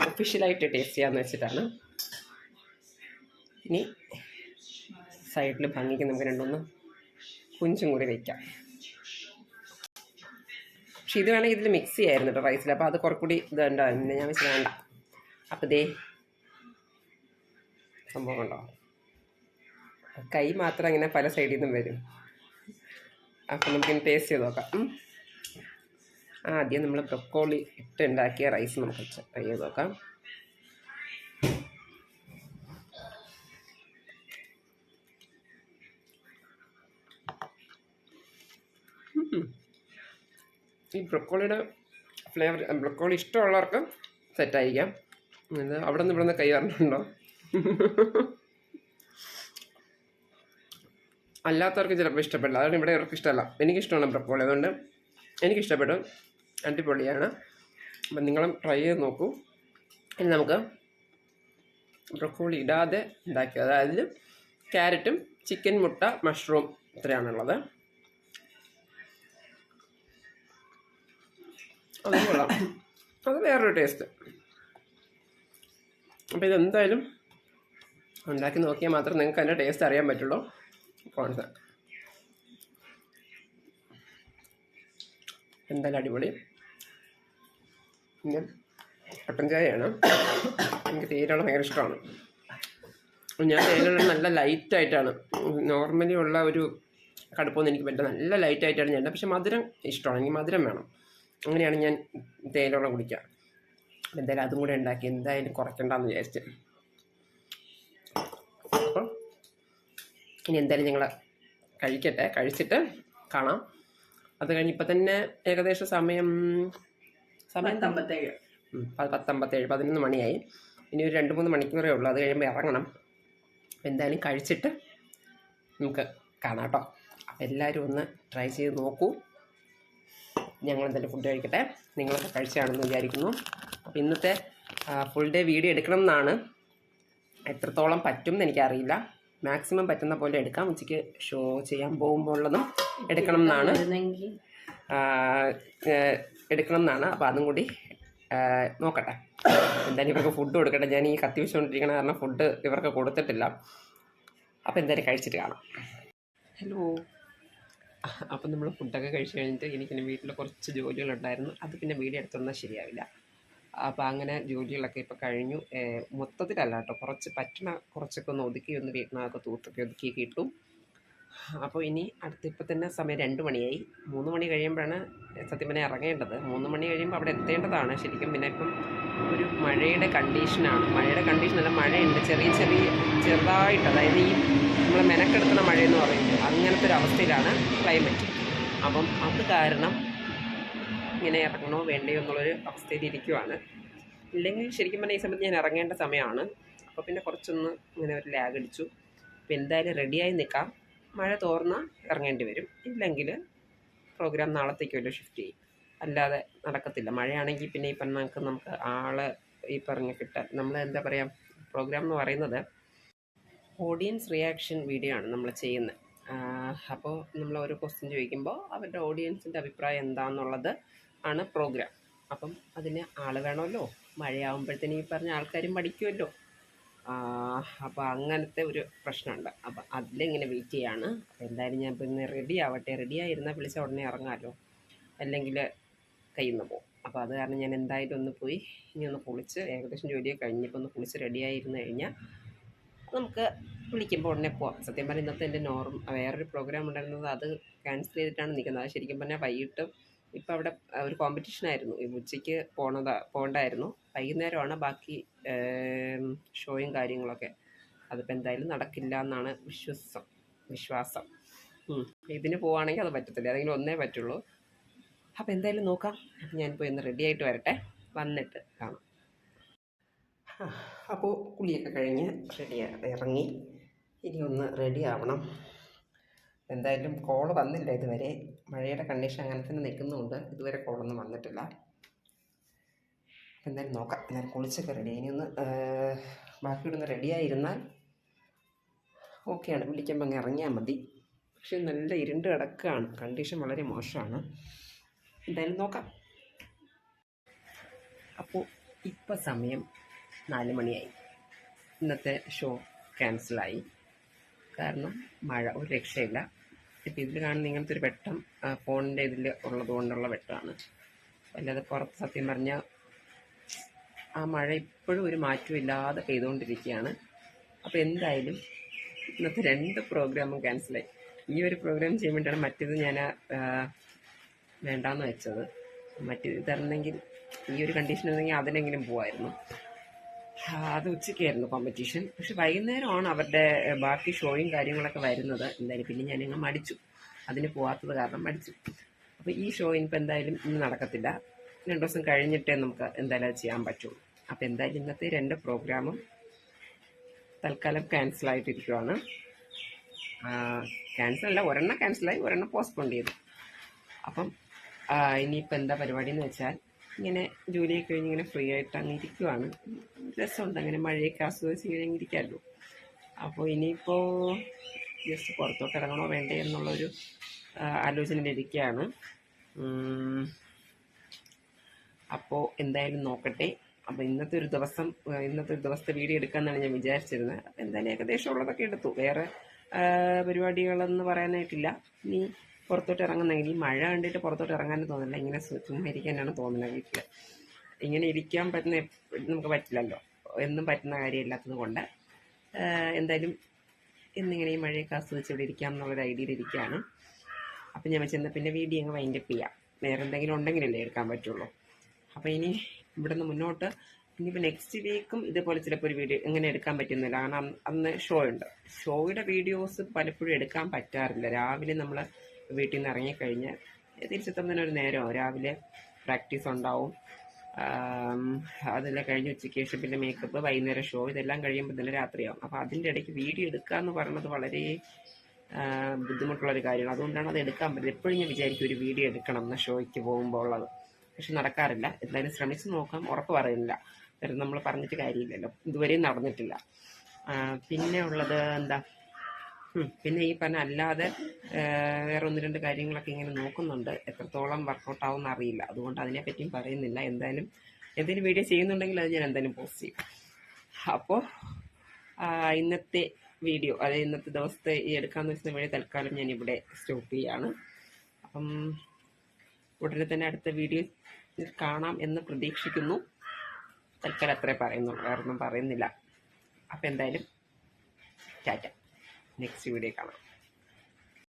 ഒഫീഷ്യലായിട്ട് ടേസ്റ്റ് ചെയ്യാമെന്ന് വെച്ചിട്ടാണ്. ഇനി സൈഡിൽ ഭംഗിക്ക് നമുക്ക് രണ്ടൊന്ന് കുഞ്ചും കൂടി വയ്ക്കാം. പക്ഷെ ഇത് വേണമെങ്കിൽ ഇതിൽ മിക്സ് ചെയ്യായിരുന്നു കേട്ടോ റൈസിൽ. അപ്പോൾ അത് കുറച്ചുകൂടി ഇതുണ്ടായിരുന്നു. ഞാൻ വെച്ച് വേണ്ട. അപ്പോൾ ഇതേ സംഭവം ഉണ്ടോ, കൈ മാത്രം അങ്ങനെ പല സൈഡിൽ നിന്നും വരും. അപ്പോൾ നമുക്കിനി ടേസ്റ്റ് ചെയ്ത് നോക്കാം. ആദ്യം നമ്മൾ ബ്രൊക്കോളി ഇട്ടുണ്ടാക്കിയ റൈസ് നമുക്ക് ട്രൈ ചെയ്ത് നോക്കാം. ഈ ബ്രൊക്കോളിയുടെ ഫ്ലേവർ, ബ്രൊക്കോളി ഇഷ്ടമുള്ളവർക്ക് സെറ്റായിരിക്കാം. ഇത് അവിടെ നിന്ന് ഇവിടെ നിന്ന് കൈ പറഞ്ഞിട്ടുണ്ടോ? അല്ലാത്തവർക്ക് ചിലപ്പോൾ ഇഷ്ടപ്പെടില്ല, അതാണ് ഇവിടെ ഇവർക്ക് ഇഷ്ടമല്ല. എനിക്കിഷ്ടമാണ് ബ്രക്കോളി, അതുകൊണ്ട് എനിക്കിഷ്ടപ്പെട്ടു, അടിപൊളിയാണ്. അപ്പം നിങ്ങളും ട്രൈ ചെയ്ത് നോക്കൂ. ഇനി നമുക്ക് ബ്രക്കോളി ഇടാതെ ഉണ്ടാക്കിയത്, അതായത് ക്യാരറ്റും ചിക്കൻ, മുട്ട, മഷ്റൂം, ഇത്രയാണുള്ളത്. അത് കൊള്ളാം, അത് വേറൊരു ടേസ്റ്റ്. അപ്പോൾ ഇതെന്തായാലും ഉണ്ടാക്കി നോക്കിയാൽ മാത്രം നിങ്ങൾക്ക് അതിൻ്റെ ടേസ്റ്റ് അറിയാൻ പറ്റുള്ളൂ. കോൺസ് എന്തായാലും അടിപൊളി. പിന്നെ കട്ടൻ ചായയാണ്, എനിക്ക് തേയിലുള്ള ഭയങ്കര ഇഷ്ടമാണ്. ഞാൻ തേയിലുള്ള നല്ല ലൈറ്റായിട്ടാണ്, നോർമലി ഉള്ള ഒരു കടുപ്പൊന്നും എനിക്ക് പറ്റില്ല, നല്ല ലൈറ്റായിട്ടാണ് ഞാൻ. പക്ഷെ മധുരം ഇഷ്ടമാണ്, എനിക്ക് മധുരം വേണം. അങ്ങനെയാണ് ഞാൻ തേയിലുള്ള കുടിക്കുക. എന്തായാലും അതും കൂടെ ഉണ്ടാക്കി എന്തായാലും കുറയ്ക്കണ്ടെന്ന് വിചാരിച്ച്. അപ്പോൾ ഇനി എന്തായാലും ഞങ്ങൾ കഴിക്കട്ടെ, കഴിച്ചിട്ട് കാണാം. അത് കഴിഞ്ഞ് ഇപ്പം തന്നെ ഏകദേശം സമയം 10:57, 11 മണിയായി. ഇനി ഒരു 2-3 മണിക്കൂറേ ഉള്ളൂ, അത് കഴിയുമ്പോൾ ഇറങ്ങണം. എന്തായാലും കഴിച്ചിട്ട് നമുക്ക് കാണാം കേട്ടോ. അപ്പോൾ എല്ലാവരും ഒന്ന് ട്രൈ ചെയ്ത് നോക്കൂ. ഞങ്ങളെന്തായാലും ഫുഡ് കഴിക്കട്ടെ, നിങ്ങളൊക്കെ കഴിച്ചാണെന്ന് വിചാരിക്കുന്നു. അപ്പോൾ ഇന്നത്തെ ഫുൾ ഡേ വീഡിയോ എടുക്കണം എന്നാണ്, എത്രത്തോളം പറ്റും എന്ന് എനിക്കറിയില്ല. മാക്സിമം പറ്റുന്ന പോലെ എടുക്കാം. ഉച്ചയ്ക്ക് ഷോ ചെയ്യാൻ പോകുമ്പോൾ ഉള്ളതും എടുക്കണം എന്നാണ്. അപ്പോൾ അതും കൂടി നോക്കട്ടെ. എന്തായാലും ഇവർക്ക് ഫുഡ് കൊടുക്കട്ടെ. ഞാൻ ഈ കത്തി വെച്ചുകൊണ്ടിരിക്കണ കാരണം ഫുഡ് ഇവർക്ക് കൊടുത്തിട്ടില്ല. അപ്പോൾ എന്തായാലും കഴിച്ചിട്ട് കാണാം. ഹലോ. അപ്പം നമ്മൾ ഫുഡൊക്കെ കഴിച്ച് കഴിഞ്ഞിട്ട് എനിക്കിനി വീട്ടിൽ കുറച്ച് ജോലികളുണ്ടായിരുന്നു, അത് പിന്നെ വീഡിയോ എടുത്തൊന്നും ശരിയാവില്ല. അപ്പോൾ അങ്ങനെ ജോലികളൊക്കെ ഇപ്പോൾ കഴിഞ്ഞു. മൊത്തത്തിലല്ല കേട്ടോ, കുറച്ചൊക്കെ ഒന്ന് വീട്ടിനകത്ത് തൂത്തൊക്കെ ഒതുക്കിയൊക്കെ ഇട്ടു. അപ്പോൾ ഇനി ഇപ്പം തന്നെ സമയം 2 മണിയായി. 3 മണി കഴിയുമ്പോഴാണ് സത്യം പറഞ്ഞാൽ ഇറങ്ങേണ്ടത്. 3 മണി കഴിയുമ്പോൾ അവിടെ എത്തേണ്ടതാണ് ശരിക്കും. പിന്നെ ഇപ്പം ഒരു മഴയുടെ കണ്ടീഷനാണ്. മഴയുടെ കണ്ടീഷനല്ല, മഴയുണ്ട് ചെറുതായിട്ട്. അതായത് ഈ നമ്മൾ മെനക്കെടുക്കുന്ന മഴയെന്ന് പറയുന്നത് അങ്ങനത്തെ ഒരു അവസ്ഥയിലാണ് ക്ലൈമറ്റ്. അപ്പം അത് കാരണം ഇങ്ങനെ ഇറങ്ങണോ വേണ്ടയോ എന്നുള്ളൊരു അവസ്ഥയിലിരിക്കുവാണ്. ഇല്ലെങ്കിൽ ശരിക്കും പറഞ്ഞാൽ ഈ സമയത്ത് ഞാൻ ഇറങ്ങേണ്ട സമയമാണ്. അപ്പോൾ പിന്നെ കുറച്ചൊന്ന് ഇങ്ങനെ ഒരു ലാഗ് അടിച്ചു. അപ്പോൾ എന്തായാലും റെഡിയായി നിൽക്കാം. മഴ തോർന്നാൽ ഇറങ്ങേണ്ടി വരും, ഇല്ലെങ്കിൽ പ്രോഗ്രാം നാളത്തേക്ക് വല്ലതും ഷിഫ്റ്റ് ചെയ്യും. അല്ലാതെ നടക്കത്തില്ല. മഴയാണെങ്കിൽ പിന്നെ ഈ പറഞ്ഞ നമുക്ക് ആളെ ഈ പറഞ്ഞ കിട്ടാൻ, നമ്മൾ എന്താ പറയുക, പ്രോഗ്രാം എന്ന് പറയുന്നത് ഓഡിയൻസ് റിയാക്ഷൻ വീഡിയോ ആണ് നമ്മൾ ചെയ്യുന്നത്. അപ്പോൾ നമ്മൾ ഓരോ ക്വസ്റ്റ്യൻ ചോദിക്കുമ്പോൾ അവരുടെ ഓഡിയൻസിൻ്റെ അഭിപ്രായം എന്താണെന്നുള്ളത് ആണ് പ്രോഗ്രാം. അപ്പം അതിന് ആൾ വേണമല്ലോ. മഴയാകുമ്പോഴത്തേന് ഈ പറഞ്ഞ ആൾക്കാരും പഠിക്കുമല്ലോ. അപ്പോൾ അങ്ങനത്തെ ഒരു പ്രശ്നമുണ്ട്. അപ്പം അതിലിങ്ങനെ വെയിറ്റ് ചെയ്യാണ്. അപ്പോൾ എന്തായാലും ഞാൻ പിന്നെ റെഡി ആവട്ടെ. റെഡിയായിരുന്നാൽ വിളിച്ച ഉടനെ ഇറങ്ങാമല്ലോ, അല്ലെങ്കിൽ കയ്യിൽ നിന്ന് പോകും. അപ്പോൾ അത് കാരണം ഞാൻ എന്തായാലും ഒന്ന് പോയി ഇനി ഒന്ന് കുളിച്ച്, ഏകദേശം ജോലിയൊക്കെ കഴിഞ്ഞപ്പോൾ ഒന്ന് കുളിച്ച് റെഡിയായിരുന്നു കഴിഞ്ഞാൽ നമുക്ക് വിളിക്കുമ്പോൾ ഉടനെ പോവാം. സത്യം പറഞ്ഞാൽ ഇന്നത്തെ എൻ്റെ വേറൊരു പ്രോഗ്രാം ഉണ്ടായിരുന്നത്, അത് ക്യാൻസൽ ചെയ്തിട്ടാണ് നിൽക്കുന്നത്. അത് ശരിക്കും പറഞ്ഞാൽ വൈകിട്ട് ഇപ്പം അവിടെ ഒരു കോമ്പറ്റീഷനായിരുന്നു. ഈ ഉച്ചയ്ക്ക് പോകണ്ടായിരുന്നു, വൈകുന്നേരമാണ് ബാക്കി ഷോയും കാര്യങ്ങളൊക്കെ. അതിപ്പോൾ എന്തായാലും നടക്കില്ല എന്നാണ് വിശ്വാസം. ഇതിന് പോവുകയാണെങ്കിൽ അത് പറ്റത്തില്ല, ഏതെങ്കിലും ഒന്നേ പറ്റുള്ളൂ. അപ്പോൾ എന്തായാലും നോക്കാം. അപ്പം ഞാനിപ്പോൾ ഇന്ന് റെഡി ആയിട്ട് വരട്ടെ, വന്നിട്ട് കാണാം. അപ്പോൾ കുളിയൊക്കെ കഴിഞ്ഞ് ഇറങ്ങി. ഇനി ഒന്ന് റെഡി ആവണം. എന്തായാലും കോള് വന്നില്ല ഇതുവരെ. മഴയുടെ കണ്ടീഷൻ അങ്ങനെ തന്നെ നിൽക്കുന്നുണ്ട്, ഇതുവരെ കോളൊന്നും വന്നിട്ടില്ല. എന്തായാലും നോക്കാം. എന്തായാലും കുളിച്ചൊക്കെ റെഡി. ഇനി ഒന്ന് ബാക്കിയുടെ ഒന്ന് റെഡിയായിരുന്നാൽ ഓക്കെയാണ്. വിളിക്കുമ്പോൾ അങ്ങ് ഇറങ്ങിയാൽ മതി. പക്ഷെ നല്ല ഇരുണ്ട് കിടക്കുകയാണ്, കണ്ടീഷൻ വളരെ മോശമാണ്. എന്തായാലും നോക്കാം. അപ്പോൾ ഇപ്പം സമയം 4 മണിയായി. ഇന്നത്തെ ഷോ ക്യാൻസലായി, കാരണം മഴ, ഒരു രക്ഷയില്ല. ഇപ്പം ഇതിൽ കാണുന്ന ഇങ്ങനത്തെ ഒരു വെട്ടം ഫോണിൻ്റെ ഇതിൽ ഉള്ളത് കൊണ്ടുള്ള വെട്ടമാണ്. അല്ലാതെ പുറത്ത് സത്യം പറഞ്ഞാൽ ആ മഴ ഇപ്പോഴും ഒരു മാറ്റവും ഇല്ലാതെ പെയ്തുകൊണ്ടിരിക്കുകയാണ്. അപ്പോൾ എന്തായാലും ഇന്നത്തെ 2 പ്രോഗ്രാമും ക്യാൻസലായി. ഈ ഒരു പ്രോഗ്രാം ചെയ്യാൻ വേണ്ടിയാണ് മറ്റേത് ഞാൻ വേണ്ടാന്ന് വെച്ചത്. മറ്റേത് ഇതായിരുന്നെങ്കിൽ, ഈ ഒരു കണ്ടീഷൻ ആയിരുന്നെങ്കിൽ അതിനെങ്കിലും പോവായിരുന്നു. അത് ഉച്ചയ്ക്കായിരുന്നു കോമ്പറ്റീഷൻ. പക്ഷെ വൈകുന്നേരമാണ് അവരുടെ ബാക്കി ഷോയും കാര്യങ്ങളൊക്കെ വരുന്നത്. എന്തായാലും പിന്നെ ഞാനിങ്ങ് മടിച്ചു, അതിന് പോകാത്തത് കാരണം മടിച്ചു. അപ്പോൾ ഈ ഷോ ഇനിയിപ്പോൾ എന്തായാലും ഇന്ന് നടക്കത്തില്ല, 2 ദിവസം കഴിഞ്ഞിട്ടേ നമുക്ക് എന്തായാലും അത് ചെയ്യാൻ പറ്റുള്ളൂ. അപ്പം എന്തായാലും ഇന്നത്തെ 2 പ്രോഗ്രാമും തൽക്കാലം ക്യാൻസലായിട്ടിരിക്കുവാണ്. ക്യാൻസലല്ല, ഒരെണ്ണം ക്യാൻസലായി, ഒരെണ്ണം പോസ്റ്റ്പോൺ ചെയ്തു. അപ്പം ഇനിയിപ്പോൾ എന്താ പരിപാടി എന്ന് വെച്ചാൽ ഇങ്ങനെ ജോലിയൊക്കെ കഴിഞ്ഞ് ഇങ്ങനെ ഫ്രീ ആയിട്ട് അങ്ങ് ഇരിക്കുവാണ്. രസമുണ്ട് അങ്ങനെ മഴയൊക്കെ ആസ്വദിച്ച് ഇങ്ങനെ ഇരിക്കാമല്ലോ. അപ്പോൾ ഇനിയിപ്പോൾ ജസ്റ്റ് പുറത്തോട്ട് ഇറങ്ങണോ വേണ്ടേ എന്നുള്ളൊരു ആലോചനയിലിരിക്കുകയാണ്. അപ്പോൾ എന്തായാലും നോക്കട്ടെ. അപ്പോൾ ഇന്നത്തെ ഒരു ദിവസത്തെ വീഡിയോ എടുക്കാമെന്നാണ് ഞാൻ വിചാരിച്ചിരുന്നത്. അപ്പോൾ എന്തായാലും ഏകദേശം ഉള്ളതൊക്കെ എടുത്തു. വേറെ പരിപാടികളെന്ന് പറയാനായിട്ടില്ല. ഇനി പുറത്തോട്ട് ഇറങ്ങുന്നെങ്കിൽ ഈ മഴ കണ്ടിട്ട് പുറത്തോട്ട് ഇറങ്ങാനും തോന്നില്ല. ഇങ്ങനെ ചുമ്മാ ഇരിക്കാനാണ് തോന്നുന്നത് വീട്ടിൽ. ഇങ്ങനെ ഇരിക്കാൻ പറ്റുന്ന നമുക്ക് പറ്റില്ലല്ലോ, എന്നും പറ്റുന്ന കാര്യമില്ലാത്തത് കൊണ്ട് എന്തായാലും എന്നിങ്ങനെ ഈ മഴയൊക്കെ ആസ്വദിച്ച് ഇവിടെ ഇരിക്കാം എന്നുള്ളൊരു ഐഡിയയിലിരിക്കുകയാണ്. അപ്പം ഞാൻ വെച്ചെന്നാൽ പിന്നെ വീഡിയോ അങ്ങ് വൈൻഡപ്പ് ചെയ്യാം. വേറെ എന്തെങ്കിലും ഉണ്ടെങ്കിലല്ലേ എടുക്കാൻ പറ്റുള്ളൂ. അപ്പോൾ ഇനി ഇവിടെ നിന്ന് മുന്നോട്ട് ഇനിയിപ്പോൾ നെക്സ്റ്റ് വീക്കും ഇതേപോലെ ചിലപ്പോൾ ഒരു വീഡിയോ എങ്ങനെ എടുക്കാൻ പറ്റുന്നില്ല. കാരണം അന്ന് ഷോയുടെ വീഡിയോസ് പലപ്പോഴും എടുക്കാൻ പറ്റാറില്ല. രാവിലെ നമ്മൾ വീട്ടിൽ നിന്ന് ഇറങ്ങിക്കഴിഞ്ഞ് തിരിച്ചെത്തുന്നതിന് ഒരു നേരമാവും. രാവിലെ പ്രാക്ടീസ് ഉണ്ടാവും, അതെല്ലാം കഴിഞ്ഞ് ഉച്ചയ്ക്ക് ശേഷം പിന്നെ മേക്കപ്പ്, വൈകുന്നേരം ഷോ, ഇതെല്ലാം കഴിയുമ്പോൾ തന്നെ രാത്രിയാവും. അപ്പോൾ അതിൻ്റെ ഇടയ്ക്ക് വീഡിയോ എടുക്കുക എന്ന് പറയുന്നത് വളരെ ബുദ്ധിമുട്ടുള്ളൊരു കാര്യമാണ്. അതുകൊണ്ടാണ് അത് എടുക്കാൻ പറ്റുന്നത്. എപ്പോഴും ഞാൻ വിചാരിക്കും ഒരു വീഡിയോ എടുക്കണം എന്ന് ഷോയ്ക്ക് പോകുമ്പോൾ ഉള്ളത്, പക്ഷെ നടക്കാറില്ല. എന്തായാലും ശ്രമിച്ച് നോക്കാം, ഉറപ്പ് പറയുന്നില്ല. വെറുതെ നമ്മൾ പറഞ്ഞിട്ട് കാര്യമില്ലല്ലോ, ഇതുവരെയും നടന്നിട്ടില്ല. പിന്നെ ഉള്ളത് എന്താ, പിന്നെ ഈ പറഞ്ഞ അല്ലാതെ വേറെ 1-2 കാര്യങ്ങളൊക്കെ ഇങ്ങനെ നോക്കുന്നുണ്ട്. എത്രത്തോളം വർക്കൗട്ട് ആവുമെന്ന് അറിയില്ല, അതുകൊണ്ട് അതിനെപ്പറ്റിയും പറയുന്നില്ല. എന്തായാലും എന്തെങ്കിലും വീഡിയോ ചെയ്യുന്നുണ്ടെങ്കിൽ അത് ഞാൻ എന്തായാലും പോസ്റ്റ് ചെയ്യും. അപ്പോൾ ഇന്നത്തെ വീഡിയോ, അതായത് ഇന്നത്തെ ദിവസത്തെ ഈ എടുക്കാമെന്ന് വെച്ച വഴി തൽക്കാലം ഞാൻ ഇവിടെ സ്റ്റോപ്പ് ചെയ്യാണ്. അപ്പം ഉടനെ തന്നെ അടുത്ത വീഡിയോ കാണാം എന്ന് പ്രതീക്ഷിക്കുന്നു. തൽക്കാലം അത്രേ പറയുന്നുള്ളൂ, വേറൊന്നും പറയുന്നില്ല. അപ്പം എന്തായാലും ടാറ്റ, നെക്സ്റ്റ് വീഡിയോ കാണാം.